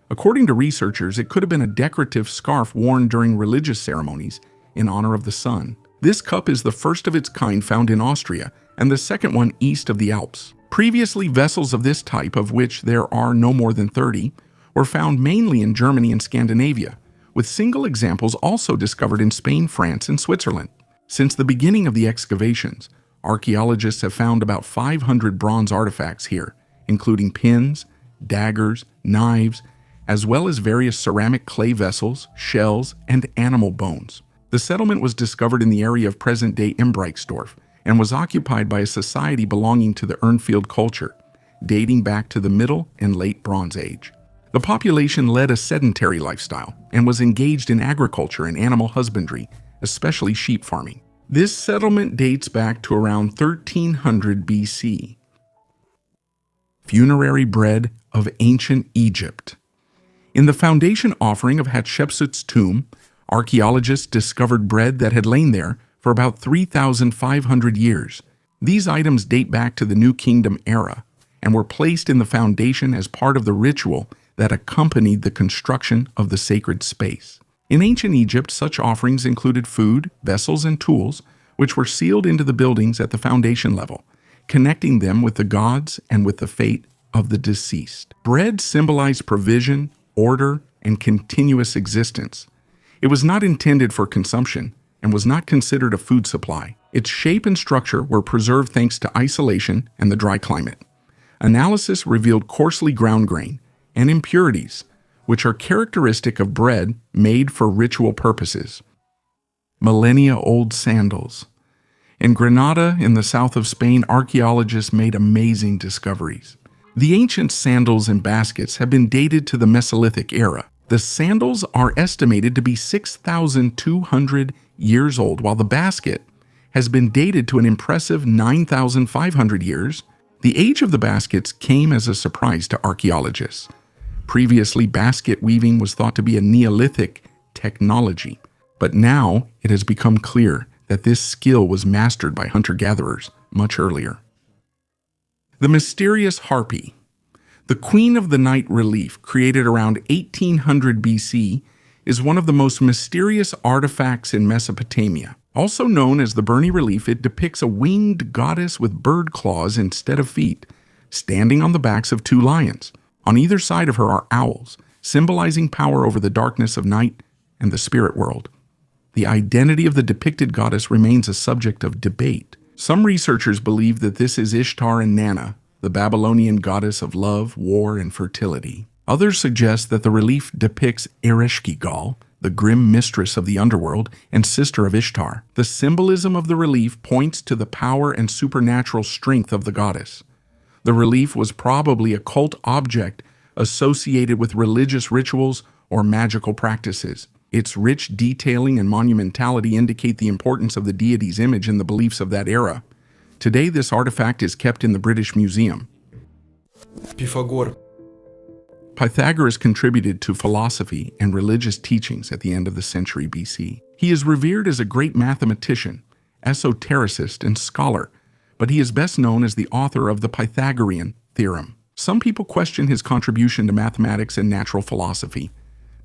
According to researchers, it could have been a decorative scarf worn during religious ceremonies in honor of the sun. This cup is the first of its kind found in Austria, and the second one east of the Alps. Previously, vessels of this type, of which there are no more than 30, were found mainly in Germany and Scandinavia, with single examples also discovered in Spain, France, and Switzerland. Since the beginning of the excavations, archaeologists have found about 500 bronze artifacts here, including pins, daggers, knives, as well as various ceramic clay vessels, shells, and animal bones. The settlement was discovered in the area of present-day Ebrechtsdorf and was occupied by a society belonging to the Urnfield culture, dating back to the Middle and Late Bronze Age. The population led a sedentary lifestyle and was engaged in agriculture and animal husbandry, especially sheep farming. This settlement dates back to around 1300 BC. Funerary bread of ancient Egypt. In the foundation offering of Hatshepsut's tomb, archaeologists discovered bread that had lain there for about 3,500 years. These items date back to the New Kingdom era and were placed in the foundation as part of the ritual that accompanied the construction of the sacred space. In ancient Egypt, such offerings included food, vessels, and tools, which were sealed into the buildings at the foundation level, connecting them with the gods and with the fate of the deceased. Bread symbolized provision, order, and continuous existence. It was not intended for consumption and was not considered a food supply. Its shape and structure were preserved thanks to isolation and the dry climate. Analysis revealed coarsely ground grain and impurities, which are characteristic of bread made for ritual purposes. Millennia-old sandals. In Granada, in the south of Spain, archaeologists made amazing discoveries. The ancient sandals and baskets have been dated to the Mesolithic era. The sandals are estimated to be 6,200 years old, while the basket has been dated to an impressive 9,500 years. The age of the baskets came as a surprise to archaeologists. Previously, basket weaving was thought to be a Neolithic technology, but now it has become clear that this skill was mastered by hunter-gatherers much earlier. The mysterious harpy. The Queen of the Night relief, created around 1800 BC, is one of the most mysterious artifacts in Mesopotamia. Also known as the Burney relief, it depicts a winged goddess with bird claws instead of feet, standing on the backs of 2 lions. On either side of her are owls, symbolizing power over the darkness of night and the spirit world. The identity of the depicted goddess remains a subject of debate. Some researchers believe that this is Ishtar and Nana, the Babylonian goddess of love, war, and fertility. Others suggest that the relief depicts Ereshkigal, the grim mistress of the underworld and sister of Ishtar. The symbolism of the relief points to the power and supernatural strength of the goddess. The relief was probably a cult object associated with religious rituals or magical practices. Its rich detailing and monumentality indicate the importance of the deity's image in the beliefs of that era. Today, this artifact is kept in the British Museum.
Pythagore.
Pythagoras contributed to philosophy and religious teachings at the end of the century BC. He is revered as a great mathematician, esotericist, and scholar, but he is best known as the author of the Pythagorean theorem. Some people question his contribution to mathematics and natural philosophy.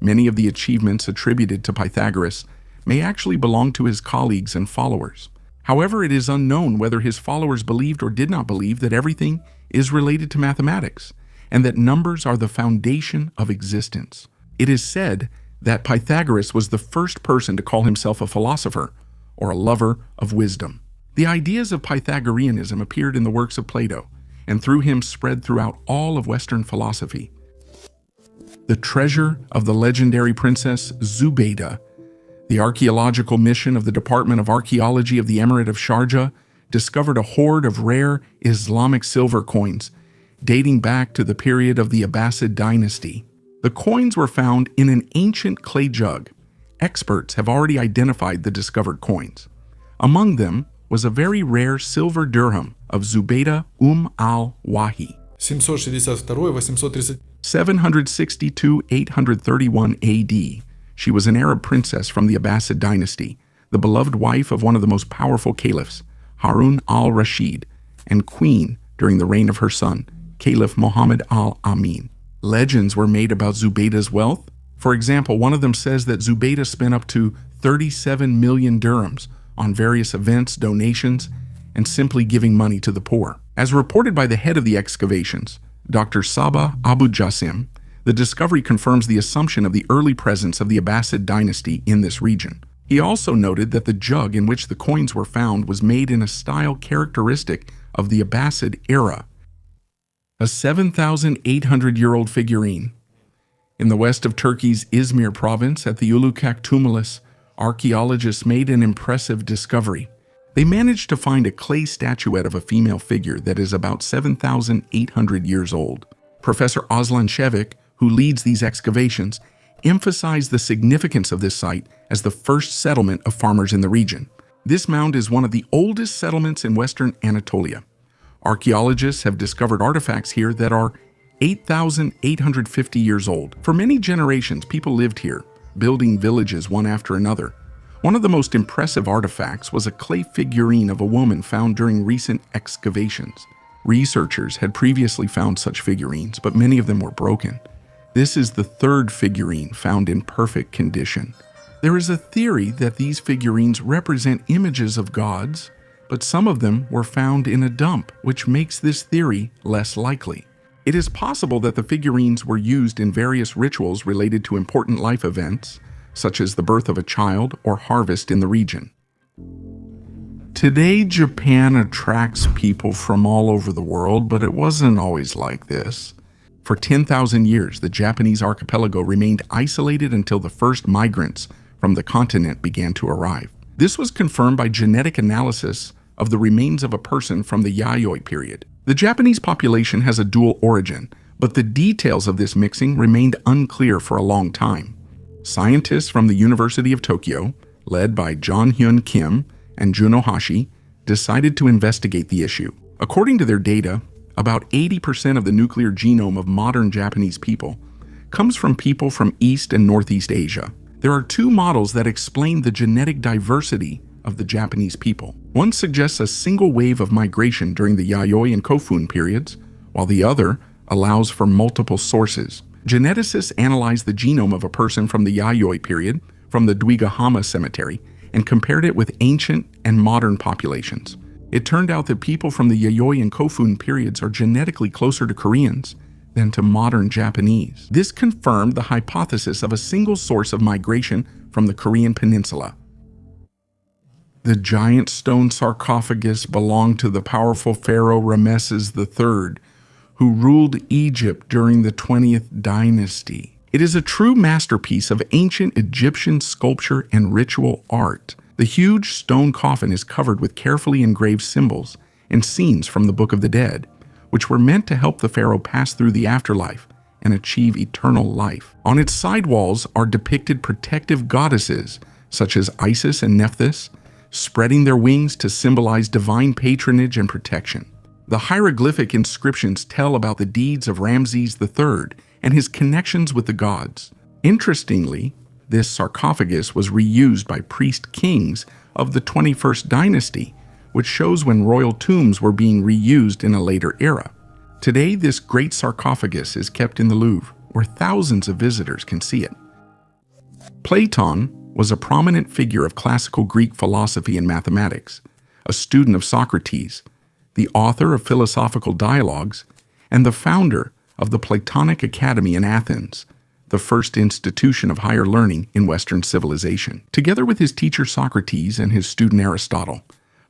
Many of the achievements attributed to Pythagoras may actually belong to his colleagues and followers. However, it is unknown whether his followers believed or did not believe that everything is related to mathematics, and that numbers are the foundation of existence. It is said that Pythagoras was the first person to call himself a philosopher, or a lover of wisdom. The ideas of Pythagoreanism appeared in the works of Plato, and through him spread throughout all of Western philosophy. The treasure of the legendary princess Zubaydah. The archaeological mission of the Department of Archaeology of the Emirate of Sharjah discovered a hoard of rare Islamic silver coins dating back to the period of the Abbasid dynasty. The coins were found in an ancient clay jug. Experts have already identified the discovered coins. Among them was a very rare silver dirham of Zubaydah al-Wahi. 762-831 AD. She was an Arab princess from the Abbasid dynasty, the beloved wife of one of the most powerful caliphs, Harun al-Rashid, and queen during the reign of her son, Caliph Muhammad al-Amin. Legends were made about Zubaydah's wealth. For example, one of them says that Zubaydah spent up to 37 million dirhams on various events, donations, and simply giving money to the poor. As reported by the head of the excavations, Dr. Sabah Abu Jassim, the discovery confirms the assumption of the early presence of the Abbasid dynasty in this region. He also noted that the jug in which the coins were found was made in a style characteristic of the Abbasid era. A 7,800-year-old figurine. In the west of Turkey's Izmir province at the Ulukak tumulus, archaeologists made an impressive discovery. They managed to find a clay statuette of a female figure that is about 7,800 years old. Professor Aslan Shevik, who leads these excavations, emphasized the significance of this site as the first settlement of farmers in the region. This mound is one of the oldest settlements in western Anatolia. Archaeologists have discovered artifacts here that are 8,850 years old. For many generations, people lived here, building villages one after another. One of the most impressive artifacts was a clay figurine of a woman found during recent excavations. Researchers had previously found such figurines, but many of them were broken. This is the third figurine found in perfect condition. There is a theory that these figurines represent images of gods, but some of them were found in a dump, which makes this theory less likely. It is possible that the figurines were used in various rituals related to important life events, such as the birth of a child or harvest in the region. Today, Japan attracts people from all over the world, but it wasn't always like this. For 10,000 years, the Japanese archipelago remained isolated until the first migrants from the continent began to arrive. This was confirmed by genetic analysis of the remains of a person from the Yayoi period. The Japanese population has a dual origin, but the details of this mixing remained unclear for a long time. Scientists from the University of Tokyo, led by John Hyun Kim and Juno Hashi, decided to investigate the issue. According to their data, about 80% of the nuclear genome of modern Japanese people comes from people from East and Northeast Asia. There are two models that explain the genetic diversity of the Japanese people. One suggests a single wave of migration during the Yayoi and Kofun periods, while the other allows for multiple sources. Geneticists analyzed the genome of a person from the Yayoi period from the Duigahama cemetery and compared it with ancient and modern populations. It turned out that people from the Yayoi and Kofun periods are genetically closer to Koreans than to modern Japanese. This confirmed the hypothesis of a single source of migration from the Korean peninsula. The giant stone sarcophagus belonged to the powerful pharaoh Ramesses III, who ruled Egypt during the 20th dynasty. It is a true masterpiece of ancient Egyptian sculpture and ritual art. The huge stone coffin is covered with carefully engraved symbols and scenes from the Book of the Dead, which were meant to help the pharaoh pass through the afterlife and achieve eternal life. On its side walls are depicted protective goddesses, such as Isis and Nephthys, spreading their wings to symbolize divine patronage and protection. The hieroglyphic inscriptions tell about the deeds of Ramses III and his connections with the gods. Interestingly, this sarcophagus was reused by priest kings of the 21st dynasty, which shows when royal tombs were being reused in a later era. Today, this great sarcophagus is kept in the Louvre, where thousands of visitors can see it. Platon was a prominent figure of classical Greek philosophy and mathematics, a student of Socrates, the author of philosophical dialogues, and the founder of the Platonic Academy in Athens, the first institution of higher learning in Western civilization. Together with his teacher Socrates and his student Aristotle,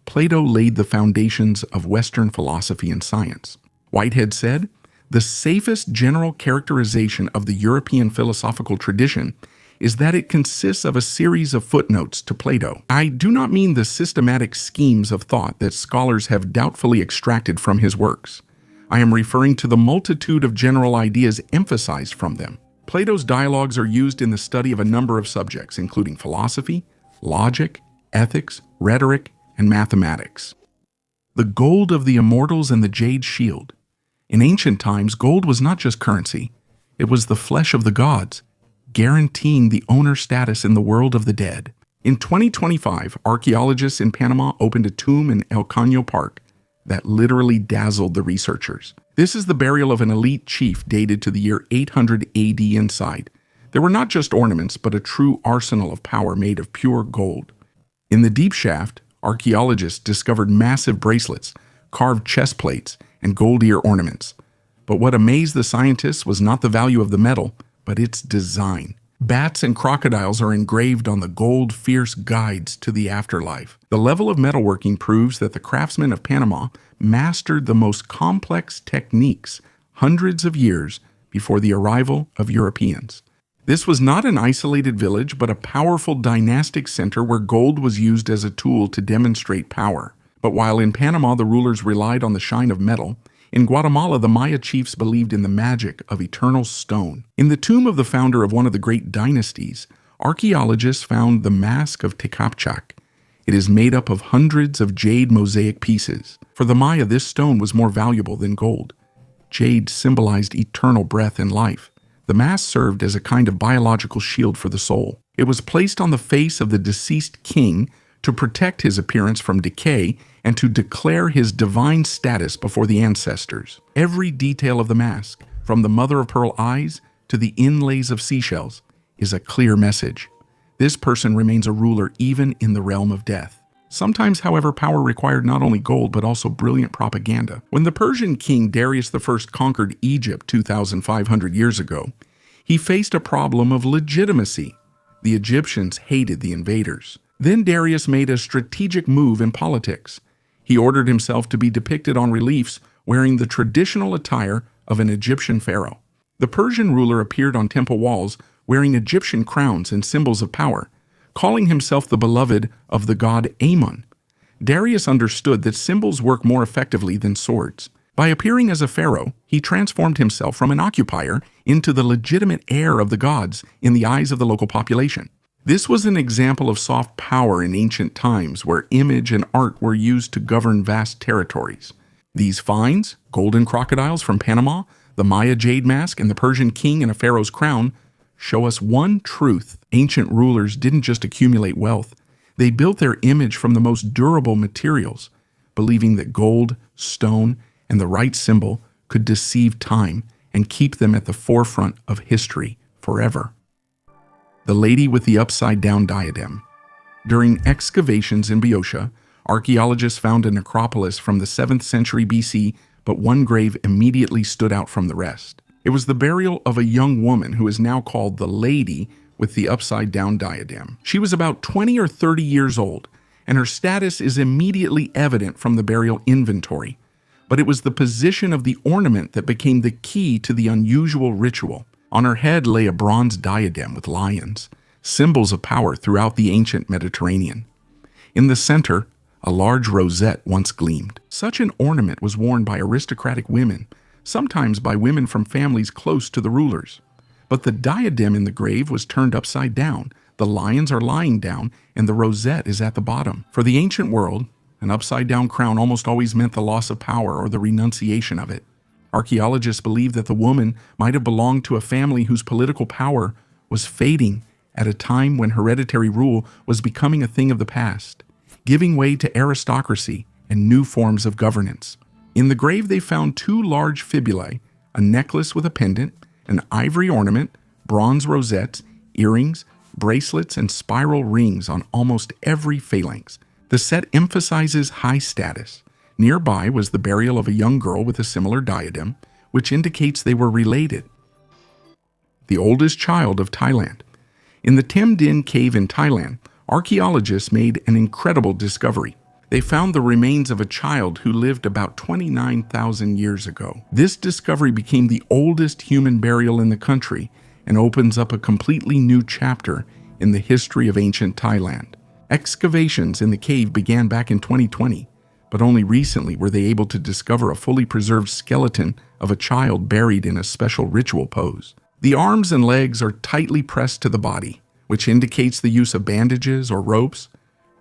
Plato laid the foundations of Western philosophy and science. Whitehead said, "The safest general characterization of the European philosophical tradition is that it consists of a series of footnotes to Plato. I do not mean the systematic schemes of thought that scholars have doubtfully extracted from his works. I am referring to the multitude of general ideas emphasized from them. Plato's dialogues are used in the study of a number of subjects, including philosophy, logic, ethics, rhetoric, and mathematics." The gold of the immortals and the jade shield. In ancient times, gold was not just currency. It was the flesh of the gods, guaranteeing the owner status in the world of the dead. In 2025, archaeologists in Panama opened a tomb in El Caño Park that literally dazzled the researchers. This is the burial of an elite chief dated to the year 800 AD inside. There were not just ornaments, but a true arsenal of power made of pure gold. In the deep shaft, archaeologists discovered massive bracelets, carved chest plates, and gold ear ornaments. But what amazed the scientists was not the value of the metal, but its design. Bats and crocodiles are engraved on the gold fierce guides to the afterlife. The level of metalworking proves that the craftsmen of Panama mastered the most complex techniques hundreds of years before the arrival of Europeans. This was not an isolated village, but a powerful dynastic center where gold was used as a tool to demonstrate power. But while in Panama the rulers relied on the shine of metal, in Guatemala the Maya chiefs believed in the magic of eternal stone. In the tomb of the founder of one of the great dynasties, archaeologists found the Mask of Tecapchac. It is made up of hundreds of jade mosaic pieces. For the Maya, this stone was more valuable than gold. Jade symbolized eternal breath and life. The mask served as a kind of biological shield for the soul. It was placed on the face of the deceased king to protect his appearance from decay and to declare his divine status before the ancestors. Every detail of the mask, from the mother-of-pearl eyes to the inlays of seashells, is a clear message. This person remains a ruler even in the realm of death. Sometimes, however, power required not only gold but also brilliant propaganda. When the Persian king Darius I conquered Egypt 2,500 years ago, he faced a problem of legitimacy. The Egyptians hated the invaders. Then Darius made a strategic move in politics. He ordered himself to be depicted on reliefs wearing the traditional attire of an Egyptian pharaoh. The Persian ruler appeared on temple walls wearing Egyptian crowns and symbols of power, calling himself the beloved of the god Amun. Darius understood that symbols work more effectively than swords. By appearing as a pharaoh, he transformed himself from an occupier into the legitimate heir of the gods in the eyes of the local population. This was an example of soft power in ancient times where image and art were used to govern vast territories. These finds, golden crocodiles from Panama, the Maya jade mask, and the Persian king in a pharaoh's crown, show us one truth. Ancient rulers didn't just accumulate wealth. They built their image from the most durable materials, believing that gold, stone, and the right symbol could deceive time and keep them at the forefront of history forever. The lady with the upside-down diadem. During excavations in Boeotia, archaeologists found a necropolis from the 7th century BC, but one grave immediately stood out from the rest. It was the burial of a young woman who is now called the lady with the upside-down diadem. She was about 20 or 30 years old, and her status is immediately evident from the burial inventory. But it was the position of the ornament that became the key to the unusual ritual. On her head lay a bronze diadem with lions, symbols of power throughout the ancient Mediterranean. In the center, a large rosette once gleamed. Such an ornament was worn by aristocratic women, sometimes by women from families close to the rulers. But the diadem in the grave was turned upside down. The lions are lying down, and the rosette is at the bottom. For the ancient world, an upside-down crown almost always meant the loss of power or the renunciation of it. Archaeologists believe that the woman might have belonged to a family whose political power was fading at a time when hereditary rule was becoming a thing of the past, giving way to aristocracy and new forms of governance. In the grave, they found 2 large fibulae, a necklace with a pendant, an ivory ornament, bronze rosettes, earrings, bracelets, and spiral rings on almost every phalanx. The set emphasizes high status. Nearby was the burial of a young girl with a similar diadem, which indicates they were related. The oldest child of Thailand. In the Tem Din cave in Thailand, archaeologists made an incredible discovery. They found the remains of a child who lived about 29,000 years ago. This discovery became the oldest human burial in the country and opens up a completely new chapter in the history of ancient Thailand. Excavations in the cave began back in 2020, but only recently were they able to discover a fully preserved skeleton of a child buried in a special ritual pose. The arms and legs are tightly pressed to the body, which indicates the use of bandages or ropes.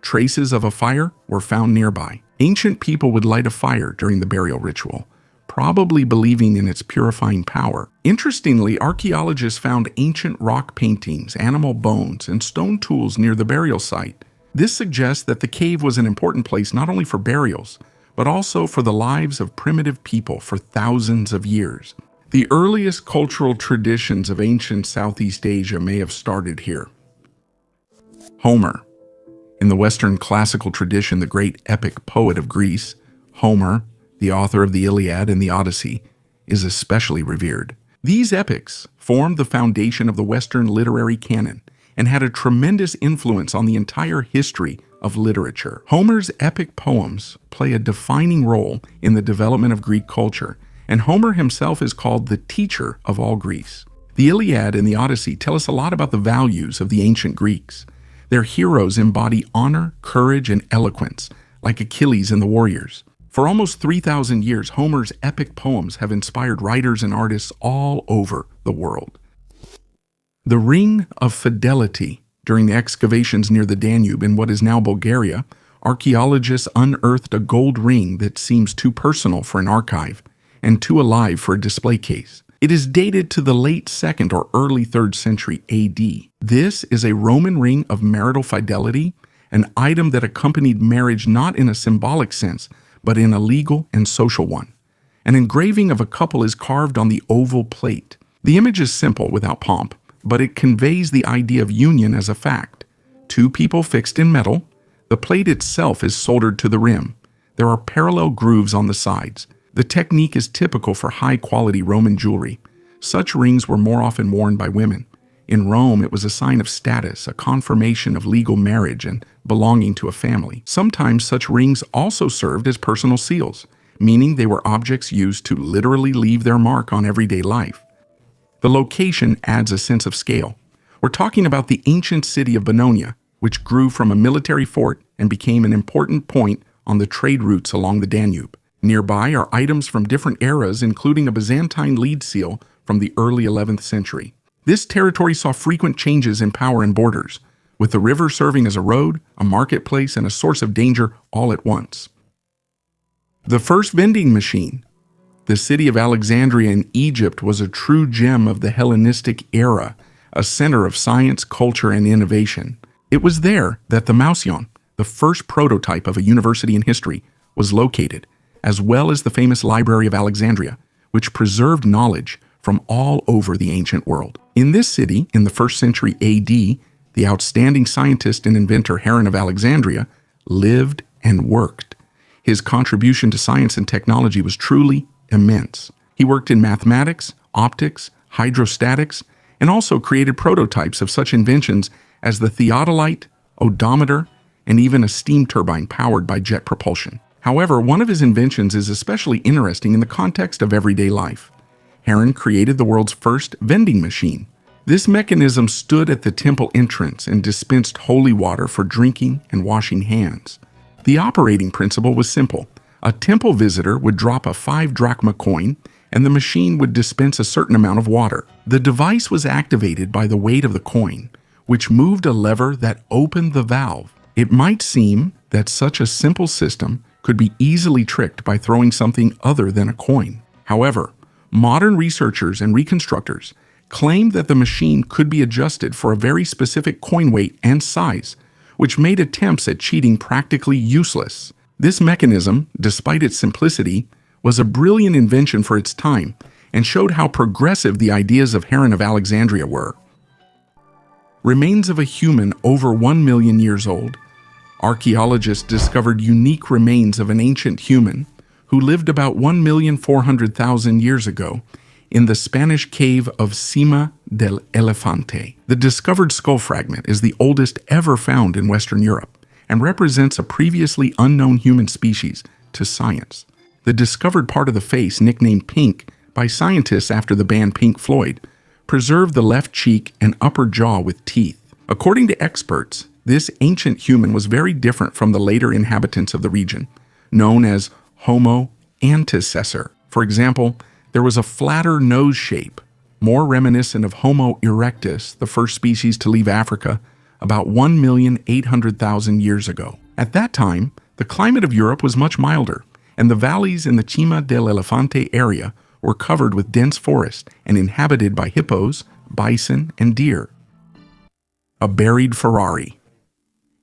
Traces of a fire were found nearby. Ancient people would light a fire during the burial ritual, probably believing in its purifying power. Interestingly, archaeologists found ancient rock paintings, animal bones, and stone tools near the burial site. This suggests that the cave was an important place not only for burials, but also for the lives of primitive people for thousands of years. The earliest cultural traditions of ancient Southeast Asia may have started here. Homer. In the Western classical tradition, the great epic poet of Greece, Homer, the author of the Iliad and the Odyssey, is especially revered. These epics formed the foundation of the Western literary canon and had a tremendous influence on the entire history of literature. Homer's epic poems play a defining role in the development of Greek culture, and Homer himself is called the teacher of all Greece. The Iliad and the Odyssey tell us a lot about the values of the ancient Greeks. Their heroes embody honor, courage, and eloquence, like Achilles and the warriors. For almost 3,000 years, Homer's epic poems have inspired writers and artists all over the world. The Ring of Fidelity. During the excavations near the Danube in what is now Bulgaria, archaeologists unearthed a gold ring that seems too personal for an archive and too alive for a display case. It is dated to the late 2nd or early 3rd century AD. This is a Roman ring of marital fidelity, an item that accompanied marriage not in a symbolic sense, but in a legal and social one. An engraving of a couple is carved on the oval plate. The image is simple without pomp, but it conveys the idea of union as a fact. 2 people fixed in metal. The plate itself is soldered to the rim. There are parallel grooves on the sides. The technique is typical for high-quality Roman jewelry. Such rings were more often worn by women. In Rome, it was a sign of status, a confirmation of legal marriage and belonging to a family. Sometimes such rings also served as personal seals, meaning they were objects used to literally leave their mark on everyday life. The location adds a sense of scale. We're talking about the ancient city of Bononia, which grew from a military fort and became an important point on the trade routes along the Danube. Nearby are items from different eras, including a Byzantine lead seal from the early 11th century. This territory saw frequent changes in power and borders, with the river serving as a road, a marketplace, and a source of danger all at once. The first vending machine. The city of Alexandria in Egypt was a true gem of the Hellenistic era, a center of science, culture, and innovation. It was there that the Mouseion, the first prototype of a university in history, was located, as well as the famous Library of Alexandria, which preserved knowledge from all over the ancient world. In this city, in the 1st century AD, the outstanding scientist and inventor Heron of Alexandria lived and worked. His contribution to science and technology was truly immense. He worked in mathematics, optics, hydrostatics, and also created prototypes of such inventions as the theodolite, odometer, and even a steam turbine powered by jet propulsion. However, one of his inventions is especially interesting in the context of everyday life. Heron created the world's first vending machine. This mechanism stood at the temple entrance and dispensed holy water for drinking and washing hands. The operating principle was simple. A temple visitor would drop a 5 drachma coin, and the machine would dispense a certain amount of water. The device was activated by the weight of the coin, which moved a lever that opened the valve. It might seem that such a simple system could be easily tricked by throwing something other than a coin. However, Modern researchers and reconstructors claim that the machine could be adjusted for a very specific coin weight and size, which made attempts at cheating practically useless. This mechanism, despite its simplicity, was a brilliant invention for its time and showed how progressive the ideas of Heron of Alexandria were. Remains of a human over 1 million years old. Archaeologists discovered unique remains of an ancient human who lived about 1,400,000 years ago in the Spanish cave of Cima del Elefante. The discovered skull fragment is the oldest ever found in Western Europe and represents a previously unknown human species to science. The discovered part of the face, nicknamed Pink by scientists after the band Pink Floyd, preserved the left cheek and upper jaw with teeth. According to experts, this ancient human was very different from the later inhabitants of the region, known as Homo antecessor. For example, there was a flatter nose shape, more reminiscent of Homo erectus, the first species to leave Africa, about 1,800,000 years ago. At that time, the climate of Europe was much milder, and the valleys in the Cima del Elefante area were covered with dense forest and inhabited by hippos, bison, and deer. A buried Ferrari.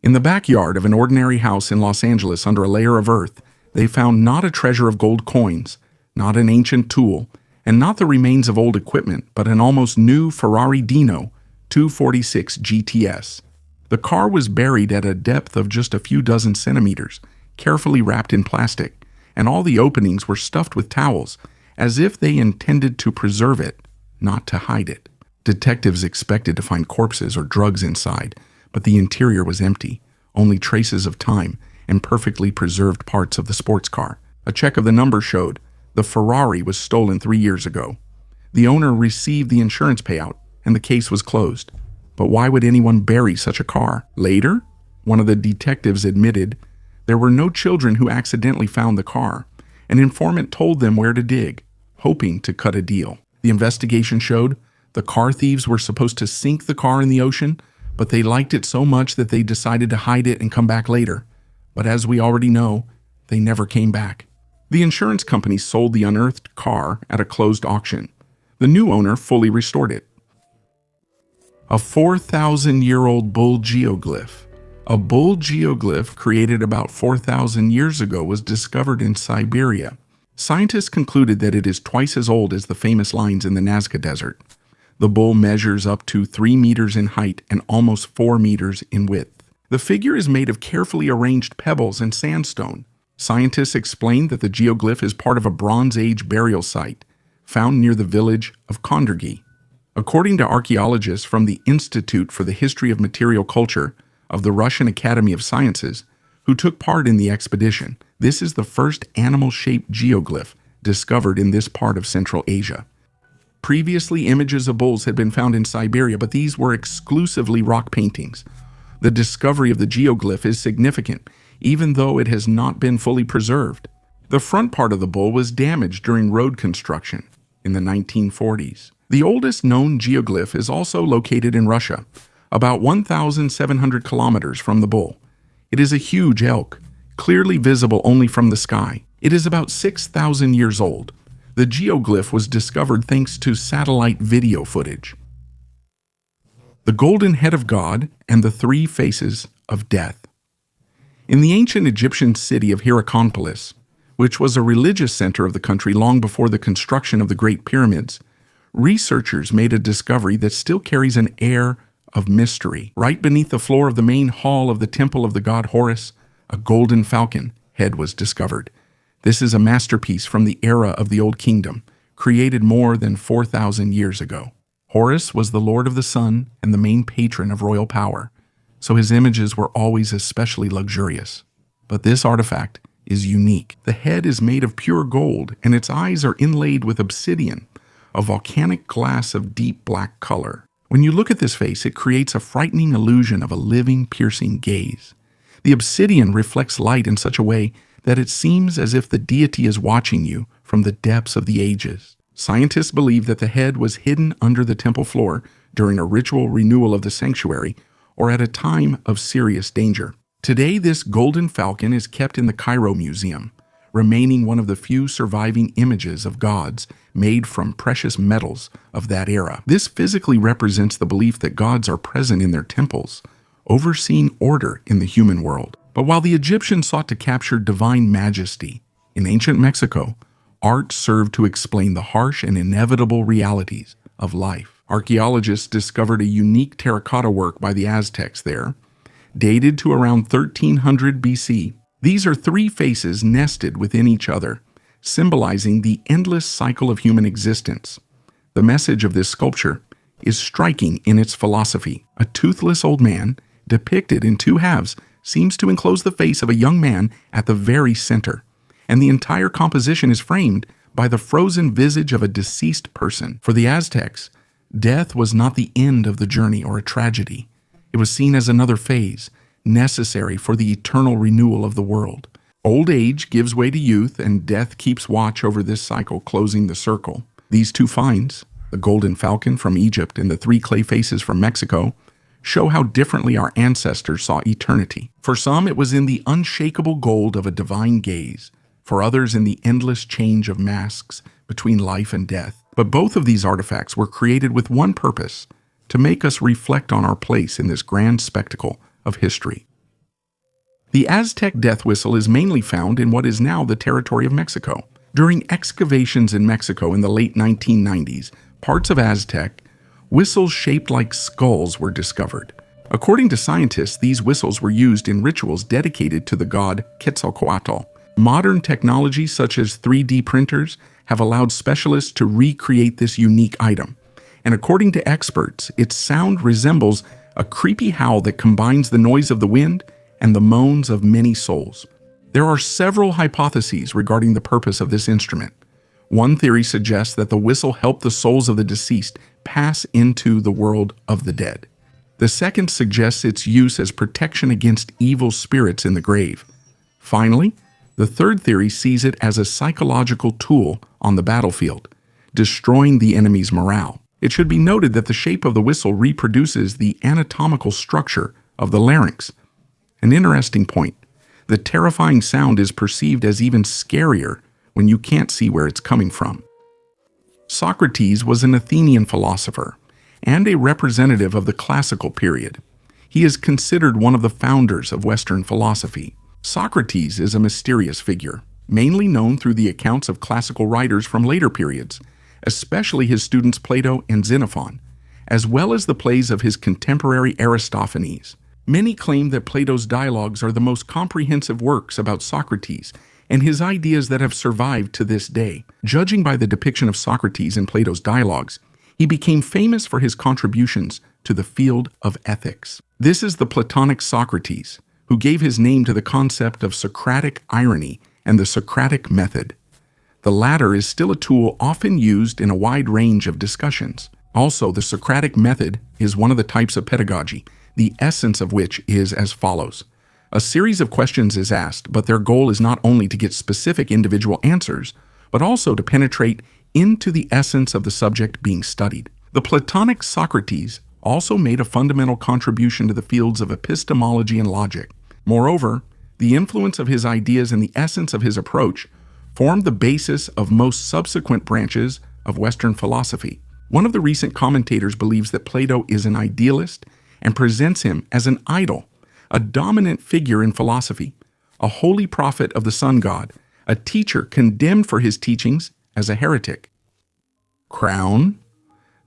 In the backyard of an ordinary house in Los Angeles under a layer of earth, they found not a treasure of gold coins, not an ancient tool, and not the remains of old equipment, but an almost new Ferrari Dino 246 GTS. The car was buried at a depth of just a few dozen centimeters, carefully wrapped in plastic, and all the openings were stuffed with towels, as if they intended to preserve it, not to hide it. Detectives expected to find corpses or drugs inside, but the interior was empty, only traces of time and perfectly preserved parts of the sports car. A check of the number showed the Ferrari was stolen 3 years ago. The owner received the insurance payout, and the case was closed. But why would anyone bury such a car? Later, one of the detectives admitted there were no children who accidentally found the car. An informant told them where to dig, hoping to cut a deal. The investigation showed the car thieves were supposed to sink the car in the ocean, but they liked it so much that they decided to hide it and come back later. But as we already know, they never came back. The insurance company sold the unearthed car at a closed auction. The new owner fully restored it. A 4,000-year-old bull geoglyph. A bull geoglyph created about 4,000 years ago was discovered in Siberia. Scientists concluded that it is twice as old as the famous lines in the Nazca Desert. The bull measures up to 3 meters in height and almost 4 meters in width. The figure is made of carefully arranged pebbles and sandstone. Scientists explained that the geoglyph is part of a Bronze Age burial site found near the village of Kondragi. According to archaeologists from the Institute for the History of Material Culture of the Russian Academy of Sciences, who took part in the expedition, this is the first animal-shaped geoglyph discovered in this part of Central Asia. Previously, images of bulls had been found in Siberia, but these were exclusively rock paintings. The discovery of the geoglyph is significant, even though it has not been fully preserved. The front part of the bull was damaged during road construction in the 1940s. The oldest known geoglyph is also located in Russia, about 1,700 kilometers from the bull. It is a huge elk, clearly visible only from the sky. It is about 6,000 years old. The geoglyph was discovered thanks to satellite video footage. The golden head of God and the 3 faces of death. In the ancient Egyptian city of Hierakonpolis, which was a religious center of the country long before the construction of the Great Pyramids, researchers made a discovery that still carries an air of mystery. Right beneath the floor of the main hall of the temple of the god Horus, a golden falcon head was discovered. This is a masterpiece from the era of the Old Kingdom, created more than 4,000 years ago. Horus was the lord of the sun and the main patron of royal power, so his images were always especially luxurious. But this artifact is unique. The head is made of pure gold, and its eyes are inlaid with obsidian, a volcanic glass of deep black color. When you look at this face, it creates a frightening illusion of a living, piercing gaze. The obsidian reflects light in such a way that it seems as if the deity is watching you from the depths of the ages. Scientists believe that the head was hidden under the temple floor during a ritual renewal of the sanctuary or at a time of serious danger. Today, this golden falcon is kept in the Cairo Museum, remaining one of the few surviving images of gods made from precious metals of that era. This physically represents the belief that gods are present in their temples, overseeing order in the human world. But while the Egyptians sought to capture divine majesty, in ancient Mexico, art served to explain the harsh and inevitable realities of life. Archaeologists discovered a unique terracotta work by the Aztecs there, dated to around 1300 BC. These are three faces nested within each other, symbolizing the endless cycle of human existence. The message of this sculpture is striking in its philosophy. A toothless old man, depicted in two halves, seems to enclose the face of a young man at the very center, and the entire composition is framed by the frozen visage of a deceased person. For the Aztecs, death was not the end of the journey or a tragedy. It was seen as another phase, necessary for the eternal renewal of the world. Old age gives way to youth, and death keeps watch over this cycle, closing the circle. These two finds, the golden falcon from Egypt and the three clay faces from Mexico, show how differently our ancestors saw eternity. For some, it was in the unshakable gold of a divine gaze. For others, in the endless change of masks between life and death. But both of these artifacts were created with one purpose: to make us reflect on our place in this grand spectacle of history. The Aztec death whistle is mainly found in what is now the territory of Mexico. During excavations in Mexico in the late 1990s, parts of Aztec whistles shaped like skulls were discovered. According to scientists, these whistles were used in rituals dedicated to the god Quetzalcoatl. Modern technology such as 3D printers have allowed specialists to recreate this unique item. And according to experts, its sound resembles a creepy howl that combines the noise of the wind and the moans of many souls. There are several hypotheses regarding the purpose of this instrument. One theory suggests that the whistle helped the souls of the deceased pass into the world of the dead. The second suggests its use as protection against evil spirits in the grave. Finally, the third theory sees it as a psychological tool on the battlefield, destroying the enemy's morale. It should be noted that the shape of the whistle reproduces the anatomical structure of the larynx. An interesting point: the terrifying sound is perceived as even scarier when you can't see where it's coming from. Socrates was an Athenian philosopher and a representative of the classical period. He is considered one of the founders of Western philosophy. Socrates is a mysterious figure, mainly known through the accounts of classical writers from later periods, especially his students Plato and Xenophon, as well as the plays of his contemporary Aristophanes. Many claim that Plato's dialogues are the most comprehensive works about Socrates and his ideas that have survived to this day. Judging by the depiction of Socrates in Plato's dialogues, he became famous for his contributions to the field of ethics. This is the Platonic Socrates, who gave his name to the concept of Socratic irony and the Socratic method. The latter is still a tool often used in a wide range of discussions. Also, the Socratic method is one of the types of pedagogy, the essence of which is as follows. A series of questions is asked, but their goal is not only to get specific individual answers, but also to penetrate into the essence of the subject being studied. The Platonic Socrates also made a fundamental contribution to the fields of epistemology and logic. Moreover, the influence of his ideas and the essence of his approach formed the basis of most subsequent branches of Western philosophy. One of the recent commentators believes that Plato is an idealist and presents him as an idol, a dominant figure in philosophy, a holy prophet of the sun god, a teacher condemned for his teachings as a heretic. Crown.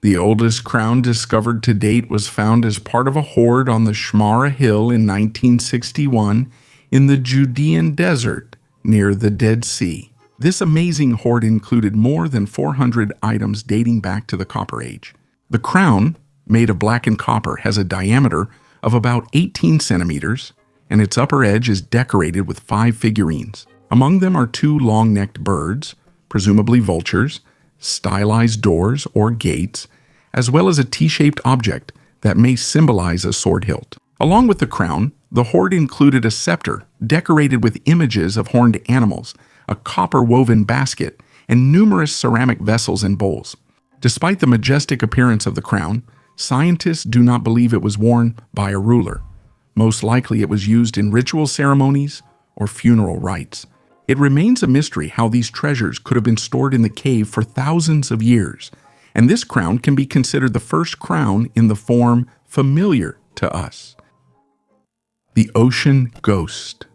The oldest crown discovered to date was found as part of a hoard on the Shmara Hill in 1961 in the Judean desert near the Dead Sea. This amazing hoard included more than 400 items dating back to the Copper Age. The crown, made of blackened copper, has a diameter of about 18 centimeters, and its upper edge is decorated with 5 figurines. Among them are 2 long-necked birds, presumably vultures, stylized doors or gates, as well as a T-shaped object that may symbolize a sword hilt. Along with the crown, the hoard included a scepter decorated with images of horned animals, a copper-woven basket, and numerous ceramic vessels and bowls. Despite the majestic appearance of the crown, scientists do not believe it was worn by a ruler. Most likely it was used in ritual ceremonies or funeral rites. It remains a mystery how these treasures could have been stored in the cave for thousands of years, and this crown can be considered the first crown in the form familiar to us. The Ocean Ghost.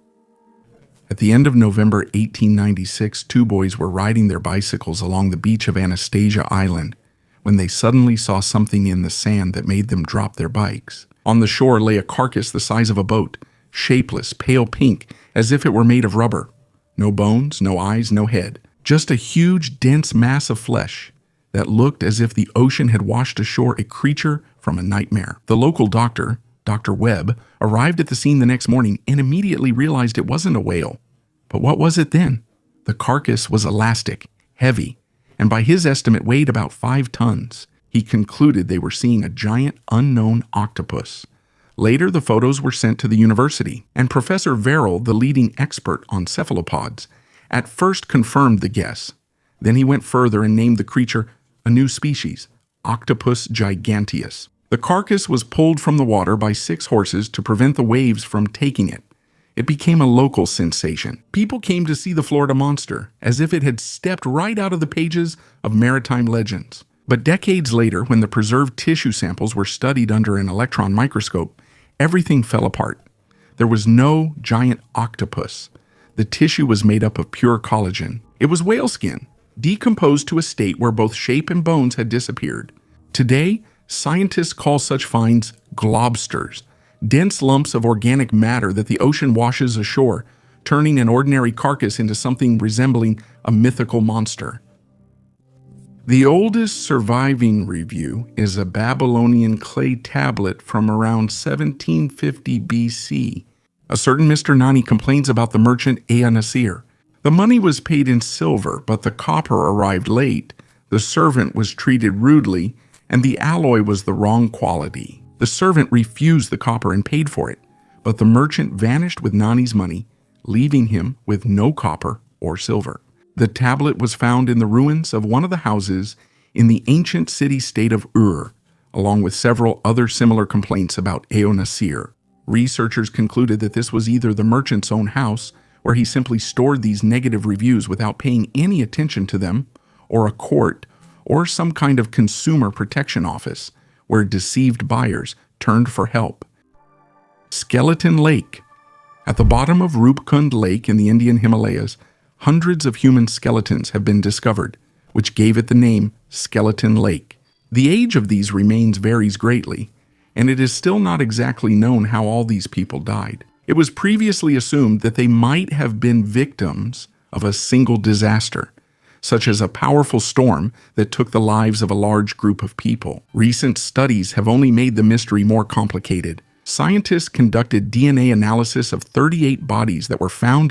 At the end of November 1896, two boys were riding their bicycles along the beach of Anastasia Island when they suddenly saw something in the sand that made them drop their bikes. On the shore lay a carcass the size of a boat, shapeless, pale pink, as if it were made of rubber. No bones, no eyes, no head. Just a huge, dense mass of flesh that looked as if the ocean had washed ashore a creature from a nightmare. The local doctor, Dr. Webb, arrived at the scene the next morning and immediately realized it wasn't a whale. But what was it then? The carcass was elastic, heavy, and by his estimate weighed about 5 tons. He concluded they were seeing a giant unknown octopus. Later, the photos were sent to the university, and Professor Verrill, the leading expert on cephalopods, at first confirmed the guess. Then he went further and named the creature a new species, Octopus giganteus. The carcass was pulled from the water by 6 horses to prevent the waves from taking it. It became a local sensation. People came to see the Florida monster, as if it had stepped right out of the pages of maritime legends. But decades later, when the preserved tissue samples were studied under an electron microscope, everything fell apart. There was no giant octopus. The tissue was made up of pure collagen. It was whale skin, decomposed to a state where both shape and bones had disappeared. Today, scientists call such finds globsters, dense lumps of organic matter that the ocean washes ashore, turning an ordinary carcass into something resembling a mythical monster. The oldest surviving review is a Babylonian clay tablet from around 1750 BC. A certain Mr. Nani complains about the merchant Ea Nasir. The money was paid in silver, but the copper arrived late. The servant was treated rudely, and the alloy was the wrong quality. The servant refused the copper and paid for it, but the merchant vanished with Nani's money, leaving him with no copper or silver. The tablet was found in the ruins of one of the houses in the ancient city-state of Ur, along with several other similar complaints about Ea Nasir. Researchers concluded that this was either the merchant's own house, where he simply stored these negative reviews without paying any attention to them, or a court, or some kind of consumer protection office, where deceived buyers turned for help. Skeleton Lake. At the bottom of Rupkund Lake in the Indian Himalayas, hundreds of human skeletons have been discovered, which gave it the name Skeleton Lake. The age of these remains varies greatly, and it is still not exactly known how all these people died. It was previously assumed that they might have been victims of a single disaster, such as a powerful storm that took the lives of a large group of people. Recent studies have only made the mystery more complicated. Scientists conducted DNA analysis of 38 bodies that were found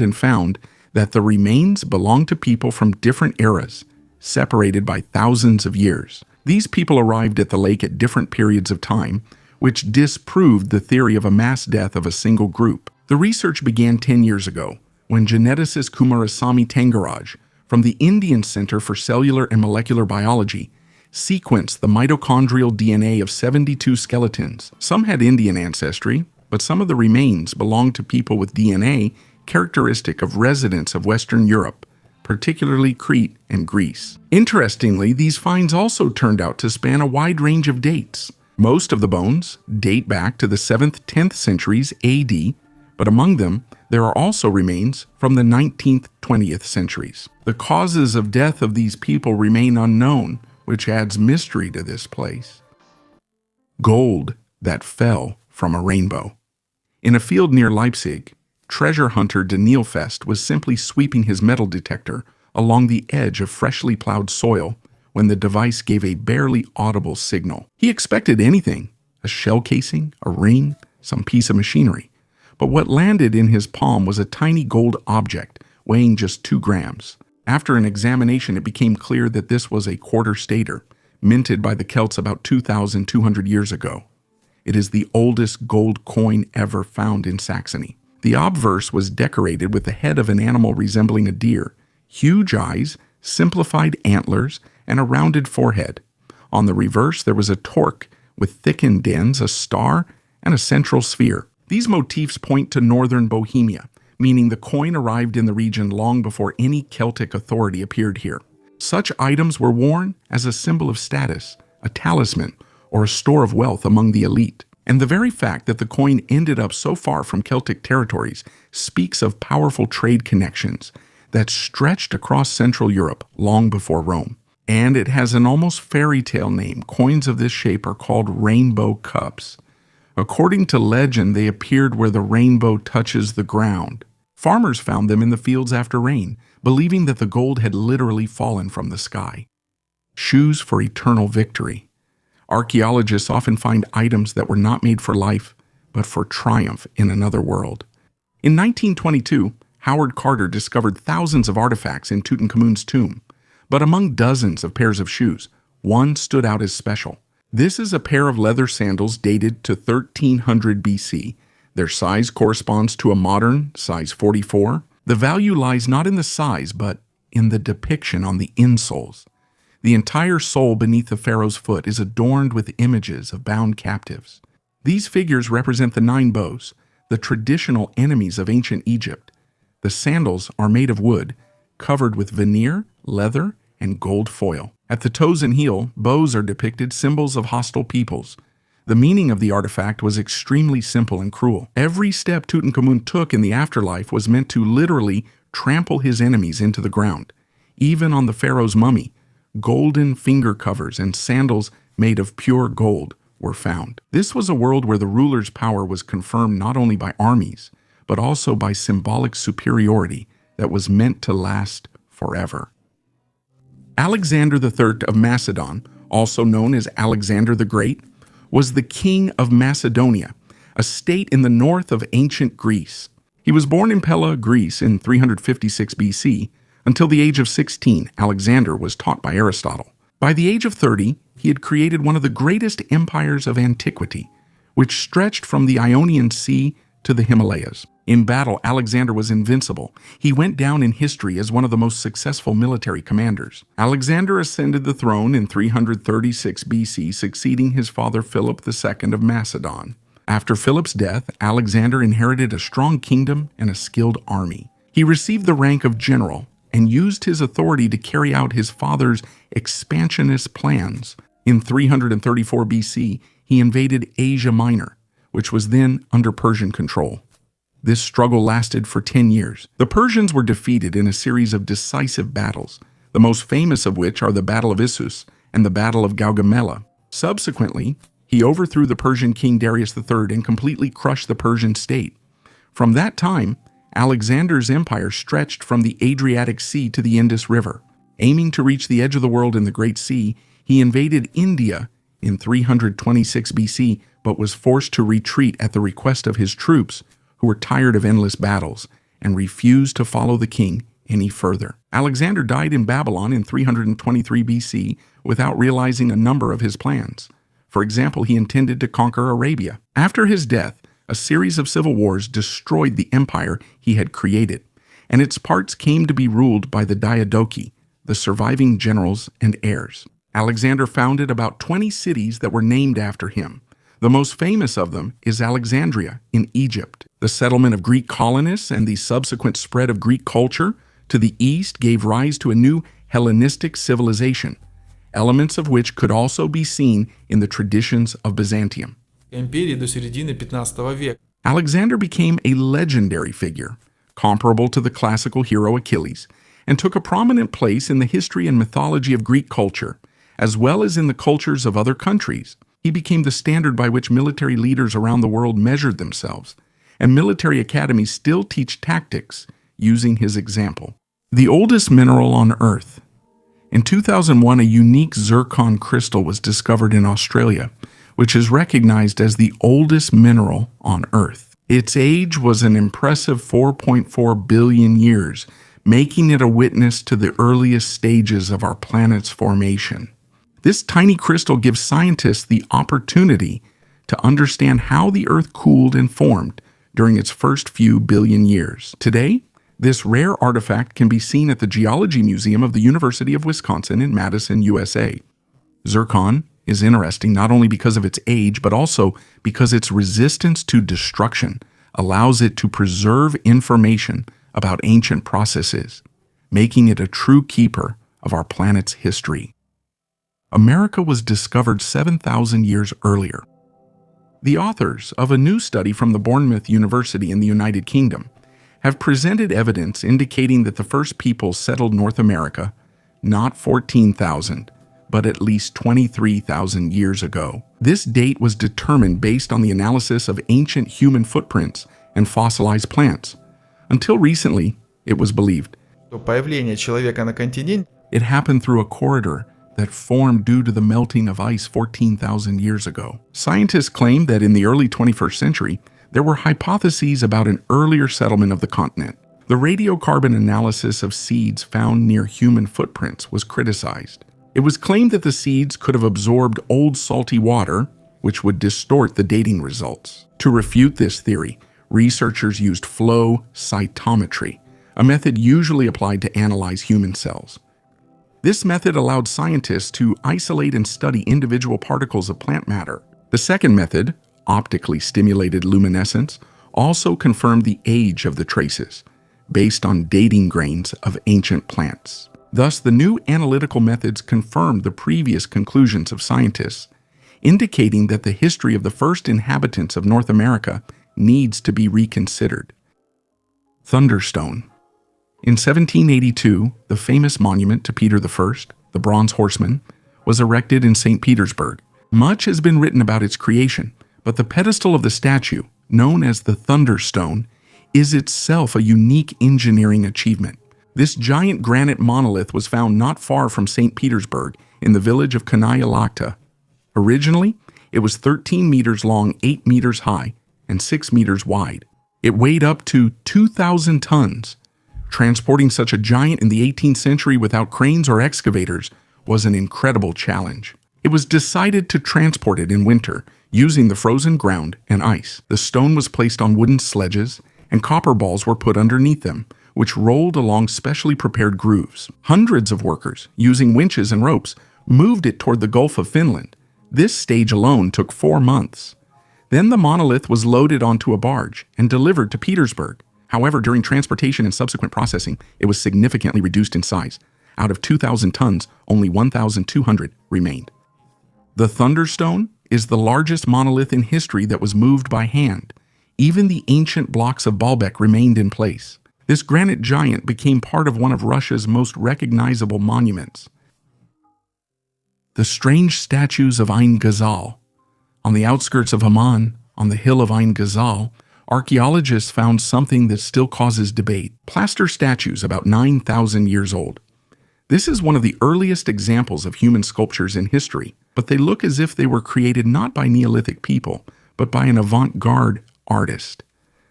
that the remains belonged to people from different eras, separated by thousands of years. These people arrived at the lake at different periods of time, which disproved the theory of a mass death of a single group. The research began 10 years ago, when geneticist Kumarasamy Tangaraj from the Indian Center for Cellular and Molecular Biology sequenced the mitochondrial DNA of 72 skeletons. Some had Indian ancestry, but some of the remains belonged to people with DNA characteristic of residents of Western Europe, particularly Crete and Greece. Interestingly, these finds also turned out to span a wide range of dates. Most of the bones date back to the 7th-10th centuries AD, but among them, there are also remains from the 19th-20th centuries. The causes of death of these people remain unknown, which adds mystery to this place. Gold that fell from a rainbow. In a field near Leipzig, treasure hunter Daniel Fest was simply sweeping his metal detector along the edge of freshly plowed soil when the device gave a barely audible signal. He expected anything, a shell casing, a ring, some piece of machinery. But what landed in his palm was a tiny gold object weighing just 2 grams. After an examination, it became clear that this was a quarter stater, minted by the Celts about 2,200 years ago. It is the oldest gold coin ever found in Saxony. The obverse was decorated with the head of an animal resembling a deer, huge eyes, simplified antlers, and a rounded forehead. On the reverse, there was a torque with thickened ends, a star, and a central sphere. These motifs point to northern Bohemia, meaning the coin arrived in the region long before any Celtic authority appeared here. Such items were worn as a symbol of status, a talisman, or a store of wealth among the elite. And the very fact that the coin ended up so far from Celtic territories speaks of powerful trade connections that stretched across Central Europe long before Rome. And it has an almost fairy tale name. Coins of this shape are called rainbow cups. According to legend, they appeared where the rainbow touches the ground. Farmers found them in the fields after rain, believing that the gold had literally fallen from the sky. Shoes for eternal victory. Archaeologists often find items that were not made for life, but for triumph in another world. In 1922, Howard Carter discovered thousands of artifacts in Tutankhamun's tomb, but among dozens of pairs of shoes, one stood out as special. This is a pair of leather sandals dated to 1300 BC. Their size corresponds to a modern size 44. The value lies not in the size, but in the depiction on the insoles. The entire sole beneath the pharaoh's foot is adorned with images of bound captives. These figures represent the 9 bows, the traditional enemies of ancient Egypt. The sandals are made of wood, covered with veneer, leather, and gold foil. At the toes and heel, bows are depicted, symbols of hostile peoples. The meaning of the artifact was extremely simple and cruel. Every step Tutankhamun took in the afterlife was meant to literally trample his enemies into the ground. Even on the pharaoh's mummy, golden finger covers and sandals made of pure gold were found. This was a world where the ruler's power was confirmed not only by armies, but also by symbolic superiority that was meant to last forever. Alexander III of Macedon, also known as Alexander the Great, was the king of Macedonia, a state in the north of ancient Greece. He was born in Pella, Greece in 356 BC. Until the age of 16, Alexander was taught by Aristotle. By the age of 30, he had created one of the greatest empires of antiquity, which stretched from the Ionian Sea to the Himalayas. In battle, Alexander was invincible. He went down in history as one of the most successful military commanders. Alexander ascended the throne in 336 BC, succeeding his father Philip II of Macedon. After Philip's death, Alexander inherited a strong kingdom and a skilled army. He received the rank of general and used his authority to carry out his father's expansionist plans. In 334 BC, he invaded Asia Minor, which was then under Persian control. This struggle lasted for 10 years. The Persians were defeated in a series of decisive battles, the most famous of which are the Battle of Issus and the Battle of Gaugamela. Subsequently, he overthrew the Persian king Darius III and completely crushed the Persian state. From that time, Alexander's empire stretched from the Adriatic Sea to the Indus River. Aiming to reach the edge of the world in the Great Sea, he invaded India in 326 BC, but was forced to retreat at the request of his troops, who were tired of endless battles and refused to follow the king any further. Alexander died in Babylon in 323 BC without realizing a number of his plans. For example, he intended to conquer Arabia. After his death, a series of civil wars destroyed the empire he had created, and its parts came to be ruled by the Diadochi, the surviving generals and heirs. Alexander founded about 20 cities that were named after him. The most famous of them is Alexandria in Egypt. The settlement of Greek colonists and the subsequent spread of Greek culture to the east gave rise to a new Hellenistic civilization, elements of which could also be seen in the traditions of Byzantium. Alexander became a legendary figure, comparable to the classical hero Achilles, and took a prominent place in the history and mythology of Greek culture, as well as in the cultures of other countries. He became the standard by which military leaders around the world measured themselves, and military academies still teach tactics using his example. The oldest mineral on Earth. In 2001, a unique zircon crystal was discovered in Australia, which is recognized as the oldest mineral on Earth. Its age was an impressive 4.4 billion years, making it a witness to the earliest stages of our planet's formation. This tiny crystal gives scientists the opportunity to understand how the Earth cooled and formed during its first few billion years. Today, this rare artifact can be seen at the Geology Museum of the University of Wisconsin in Madison, USA. Zircon is interesting not only because of its age, but also because its resistance to destruction, allows it to preserve information about ancient processes, making it a true keeper of our planet's history. America was discovered 7,000 years earlier. The authors of a new study from the Bournemouth University in the United Kingdom have presented evidence indicating that the first peoples settled North America not 14,000, but at least 23,000 years ago. This date was determined based on the analysis of ancient human footprints and fossilized plants. Until recently, it was believed
Появление человека на континенте
it happened through a corridor that formed due to the melting of ice 14,000 years ago. Scientists claim that in the early 21st century, there were hypotheses about an earlier settlement of the continent. The radiocarbon analysis of seeds found near human footprints was criticized. It was claimed that the seeds could have absorbed old salty water, which would distort the dating results. To refute this theory, researchers used flow cytometry, a method usually applied to analyze human cells. This method allowed scientists to isolate and study individual particles of plant matter. The second method, optically stimulated luminescence, also confirmed the age of the traces, based on dating grains of ancient plants. Thus, the new analytical methods confirmed the previous conclusions of scientists, indicating that the history of the first inhabitants of North America needs to be reconsidered. Thunderstone. In 1782, the famous monument to Peter I, the Bronze Horseman, was erected in St. Petersburg. Much has been written about its creation, but the pedestal of the statue, known as the Thunderstone, is itself a unique engineering achievement. This giant granite monolith was found not far from St. Petersburg in the village of Kanaya Lakhta. Originally, it was 13 meters long, 8 meters high, and 6 meters wide. It weighed up to 2,000 tons. Transporting such a giant in the 18th century without cranes or excavators was an incredible challenge. It was decided to transport it in winter, using the frozen ground and ice. The stone was placed on wooden sledges, and copper balls were put underneath them, which rolled along specially prepared grooves. Hundreds of workers, using winches and ropes, moved it toward the Gulf of Finland. This stage alone took 4 months. Then the monolith was loaded onto a barge and delivered to Petersburg. However, during transportation and subsequent processing, it was significantly reduced in size. Out of 2,000 tons, only 1,200 remained. The Thunderstone is the largest monolith in history that was moved by hand. Even the ancient blocks of Baalbek remained in place. This granite giant became part of one of Russia's most recognizable monuments. The strange statues of Ain Ghazal. On the outskirts of Amman, on the hill of Ain Ghazal, archaeologists found something that still causes debate. Plaster statues about 9,000 years old. This is one of the earliest examples of human sculptures in history, but they look as if they were created not by Neolithic people, but by an avant-garde artist.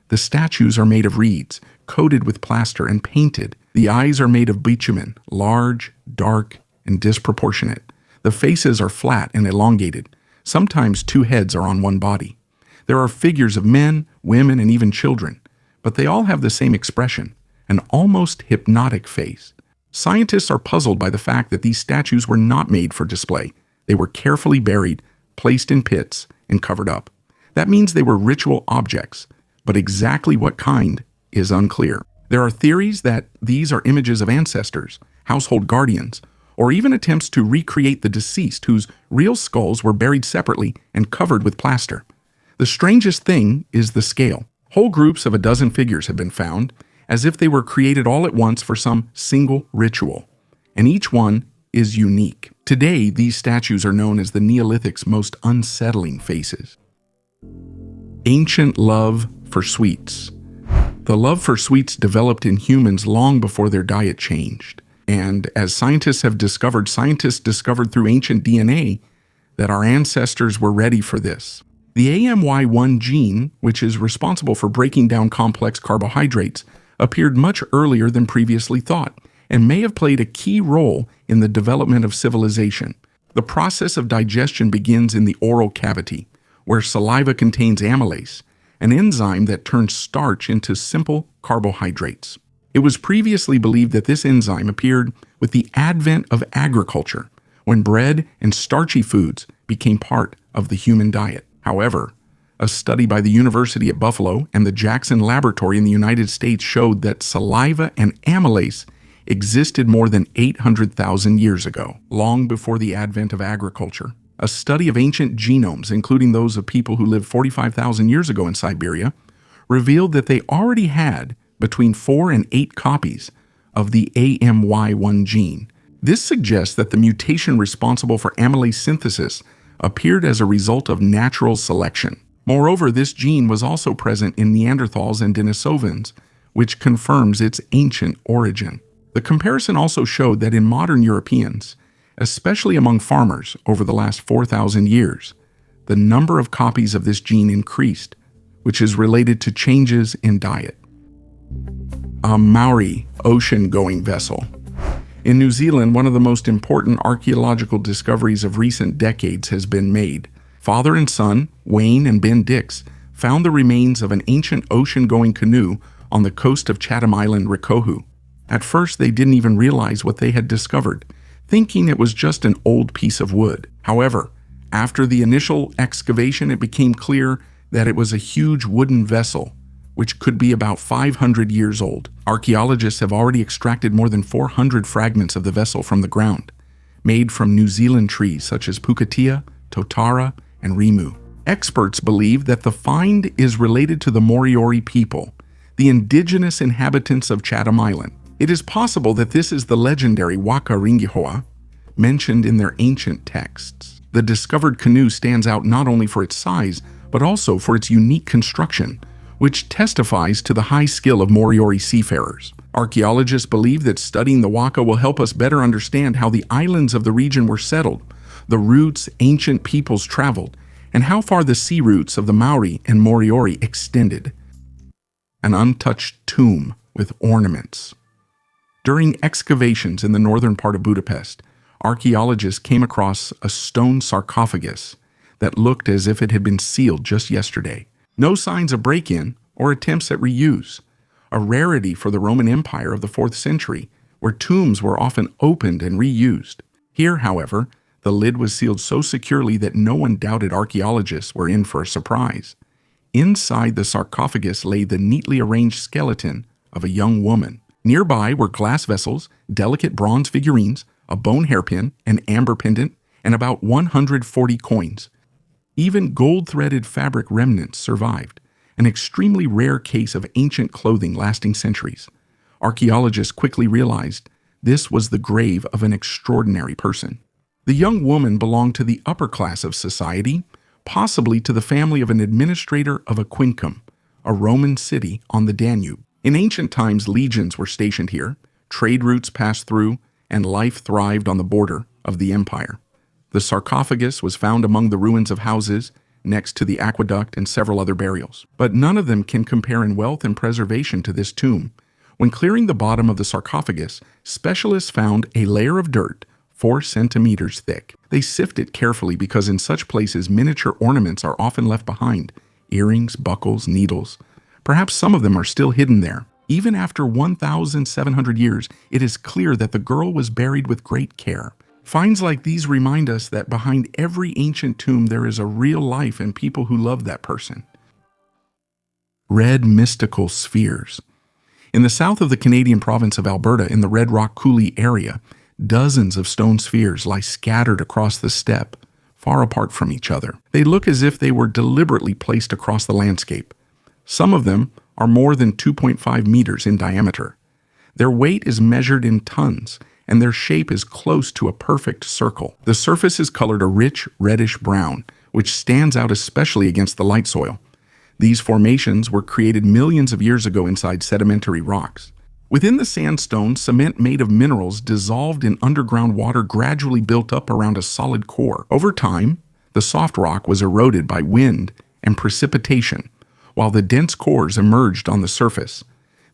The statues are made of reeds, coated with plaster and painted. The eyes are made of bitumen, large, dark, and disproportionate. The faces are flat and elongated. Sometimes 2 heads are on one body. There are figures of men, women, and even children, but they all have the same expression, an almost hypnotic face. Scientists are puzzled by the fact that these statues were not made for display. They were carefully buried, placed in pits, and covered up. That means they were ritual objects, but exactly what kind is unclear. There are theories that these are images of ancestors, household guardians, or even attempts to recreate the deceased whose real skulls were buried separately and covered with plaster. The strangest thing is the scale. Whole groups of a dozen figures have been found, as if they were created all at once for some single ritual, and each one is unique. Today, these statues are known as the Neolithic's most unsettling faces. Ancient love for sweets. The love for sweets developed in humans long before their diet changed. And as scientists discovered through ancient DNA that our ancestors were ready for this. The AMY1 gene, which is responsible for breaking down complex carbohydrates, appeared much earlier than previously thought and may have played a key role in the development of civilization. The process of digestion begins in the oral cavity, where saliva contains amylase, an enzyme that turns starch into simple carbohydrates. It was previously believed that this enzyme appeared with the advent of agriculture, when bread and starchy foods became part of the human diet. However, A study by the University at Buffalo and the Jackson Laboratory in the United States showed that saliva and amylase existed more than 800,000 years ago, long before the advent of agriculture. A study of ancient genomes, including those of people who lived 45,000 years ago in Siberia, revealed that they already had between 4 and 8 copies of the AMY1 gene. This suggests that the mutation responsible for amylase synthesis appeared as a result of natural selection. Moreover, this gene was also present in Neanderthals and Denisovans, which confirms its ancient origin. The comparison also showed that in modern Europeans, especially among farmers over the last 4,000 years, the number of copies of this gene increased, which is related to changes in diet. A Maori ocean-going vessel. In New Zealand, one of the most important archaeological discoveries of recent decades has been made. Father and son, Wayne and Ben Dix, found the remains of an ancient ocean-going canoe on the coast of Chatham Island, Rikohu. At first, they didn't even realize what they had discovered, thinking it was just an old piece of wood. However, after the initial excavation, it became clear that it was a huge wooden vessel, which could be about 500 years old. Archaeologists have already extracted more than 400 fragments of the vessel from the ground, made from New Zealand trees such as pukatea, totara, and rimu. Experts believe that the find is related to the Moriori people, the indigenous inhabitants of Chatham Island. It is possible that this is the legendary Waka Ringihoa, mentioned in their ancient texts. The discovered canoe stands out not only for its size, but also for its unique construction, which testifies to the high skill of Moriori seafarers. Archaeologists believe that studying the Waka will help us better understand how the islands of the region were settled, the routes ancient peoples traveled, and how far the sea routes of the Maori and Moriori extended. An untouched tomb with ornaments. During excavations in the northern part of Budapest, archaeologists came across a stone sarcophagus that looked as if it had been sealed just yesterday. No signs of break-in or attempts at reuse, a rarity for the Roman Empire of the 4th century, where tombs were often opened and reused. Here, however, the lid was sealed so securely that no one doubted archaeologists were in for a surprise. Inside the sarcophagus lay the neatly arranged skeleton of a young woman. Nearby were glass vessels, delicate bronze figurines, a bone hairpin, an amber pendant, and about 140 coins. Even gold-threaded fabric remnants survived, an extremely rare case of ancient clothing lasting centuries. Archaeologists quickly realized this was the grave of an extraordinary person. The young woman belonged to the upper class of society, possibly to the family of an administrator of Aquincum, a Roman city on the Danube. In ancient times, legions were stationed here, trade routes passed through, and life thrived on the border of the empire. The sarcophagus was found among the ruins of houses, next to the aqueduct and several other burials. But none of them can compare in wealth and preservation to this tomb. When clearing the bottom of the sarcophagus, specialists found a layer of dirt 4 centimeters thick. They sift it carefully because in such places miniature ornaments are often left behind: earrings, buckles, needles. Perhaps some of them are still hidden there. Even after 1,700 years, it is clear that the girl was buried with great care. Finds like these remind us that behind every ancient tomb there is a real life and people who love that person. Red mystical spheres. In the south of the Canadian province of Alberta, in the Red Rock Coulee area, dozens of stone spheres lie scattered across the steppe, far apart from each other. They look as if they were deliberately placed across the landscape. Some of them are more than 2.5 meters in diameter. Their weight is measured in tons, and their shape is close to a perfect circle. The surface is colored a rich reddish brown, which stands out especially against the light soil. These formations were created millions of years ago inside sedimentary rocks. Within the sandstone, cement made of minerals dissolved in underground water gradually built up around a solid core. Over time, the soft rock was eroded by wind and precipitation, while the dense cores emerged on the surface.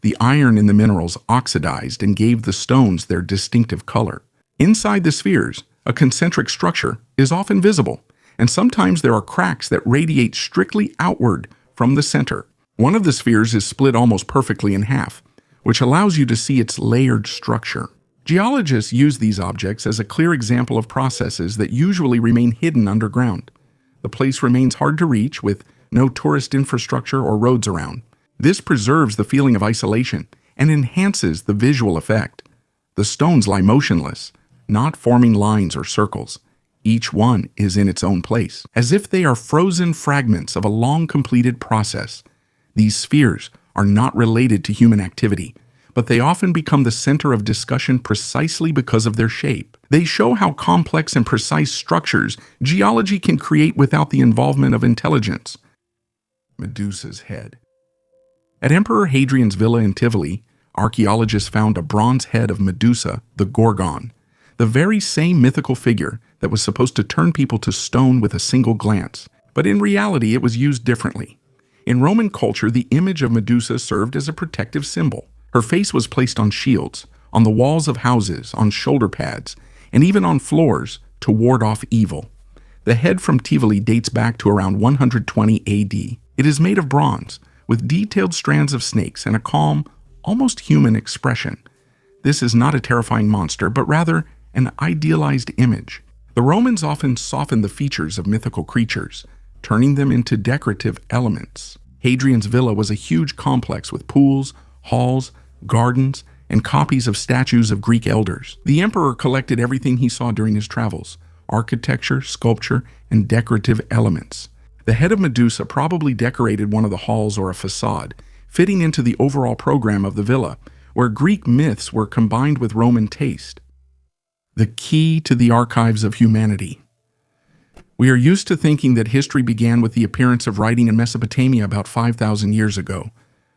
The iron in the minerals oxidized and gave the stones their distinctive color. Inside the spheres, a concentric structure is often visible, and sometimes there are cracks that radiate strictly outward from the center. One of the spheres is split almost perfectly in half, which allows you to see its layered structure. Geologists use these objects as a clear example of processes that usually remain hidden underground. The place remains hard to reach, with no tourist infrastructure or roads around. This preserves the feeling of isolation and enhances the visual effect. The stones lie motionless, not forming lines or circles. Each one is in its own place, as if they are frozen fragments of a long-completed process. These spheres are not related to human activity, but they often become the center of discussion precisely because of their shape. They show how complex and precise structures geology can create without the involvement of intelligence. Medusa's head. At Emperor Hadrian's villa in Tivoli, archaeologists found a bronze head of Medusa, the Gorgon, the very same mythical figure that was supposed to turn people to stone with a single glance. But in reality, it was used differently. In Roman culture, the image of Medusa served as a protective symbol. Her face was placed on shields, on the walls of houses, on shoulder pads, and even on floors to ward off evil. The head from Tivoli dates back to around 120 AD. It is made of bronze, with detailed strands of snakes and a calm, almost human expression. This is not a terrifying monster, but rather an idealized image. The Romans often softened the features of mythical creatures, turning them into decorative elements. Hadrian's villa was a huge complex with pools, halls, gardens, and copies of statues of Greek elders. The emperor collected everything he saw during his travels: architecture, sculpture, and decorative elements. The head of Medusa probably decorated one of the halls or a facade, fitting into the overall program of the villa, where Greek myths were combined with Roman taste. The key to the archives of humanity. We are used to thinking that history began with the appearance of writing in Mesopotamia about 5,000 years ago,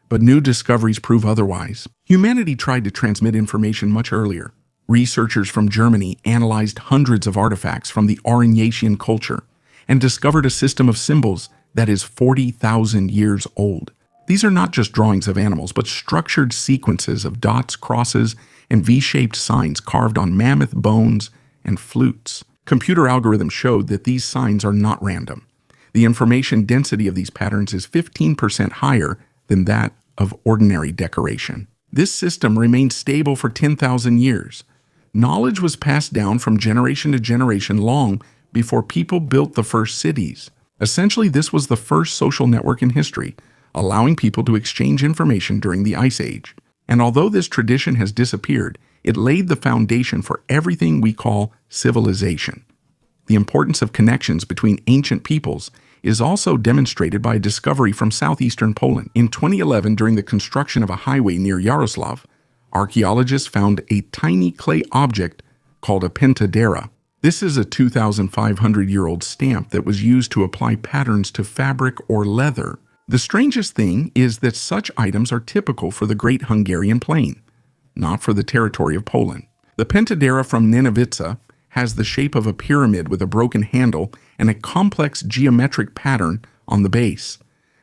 but new discoveries prove otherwise. Humanity tried to transmit information much earlier. Researchers from Germany analyzed hundreds of artifacts from the Aurignacian culture and discovered a system of symbols that is 40,000 years old. These are not just drawings of animals, but structured sequences of dots, crosses, and V-shaped signs carved on mammoth bones and flutes. Computer algorithms showed that these signs are not random. The information density of these patterns is 15% higher than that of ordinary decoration. This system remained stable for 10,000 years. Knowledge was passed down from generation to generation long before people built the first cities. Essentially, this was the first social network in history, allowing people to exchange information during the Ice Age. And although this tradition has disappeared, it laid the foundation for everything we call civilization. The importance of connections between ancient peoples is also demonstrated by a discovery from southeastern Poland. In 2011, during the construction of a highway near Yaroslav, archaeologists found a tiny clay object called a pentadera. This is a 2,500-year-old stamp that was used to apply patterns to fabric or leather. The strangest thing is that such items are typical for the Great Hungarian Plain, not for the territory of Poland. The pentadera from Nenovica has the shape of a pyramid with a broken handle and a complex geometric pattern on the base.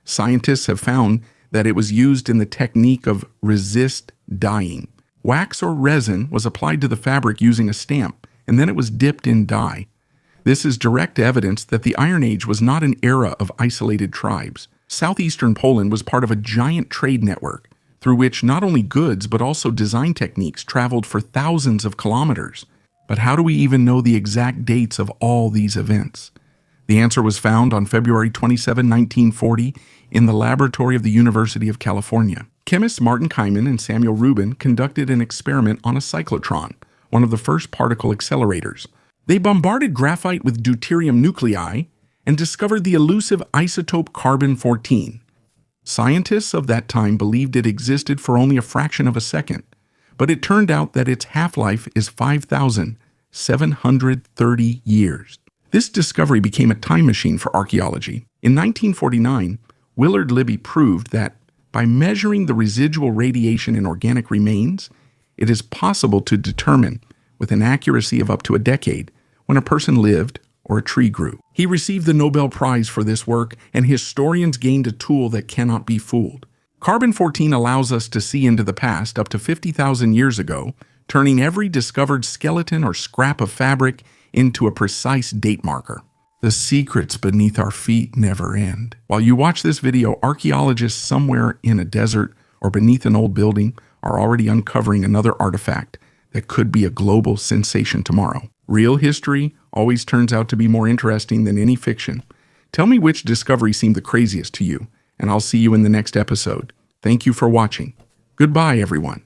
Scientists have found that it was used in the technique of resist dyeing. Wax or resin was applied to the fabric using a stamp, and then it was dipped in dye. This is direct evidence that the Iron Age was not an era of isolated tribes. Southeastern Poland was part of a giant trade network, through which not only goods but also design techniques traveled for thousands of kilometers. But how do we even know the exact dates of all these events? The answer was found on February 27, 1940, in the laboratory of the University of California. Chemists Martin Kaiman and Samuel Rubin conducted an experiment on a cyclotron, one of the first particle accelerators. They bombarded graphite with deuterium nuclei and discovered the elusive isotope carbon-14. Scientists of that time believed it existed for only a fraction of a second, but it turned out that its half-life is 5,730 years. This discovery became a time machine for archaeology. In 1949, Willard Libby proved that by measuring the residual radiation in organic remains, it is possible to determine, with an accuracy of up to a decade, when a person lived or a tree grew. He received the Nobel Prize for this work, and historians gained a tool that cannot be fooled. Carbon-14 allows us to see into the past up to 50,000 years ago, turning every discovered skeleton or scrap of fabric into a precise date marker. The secrets beneath our feet never end. While you watch this video, archaeologists somewhere in a desert or beneath an old building are already uncovering another artifact that could be a global sensation tomorrow. Real history always turns out to be more interesting than any fiction. Tell me which discovery seemed the craziest to you, and I'll see you in the next episode. Thank you for watching. Goodbye, everyone.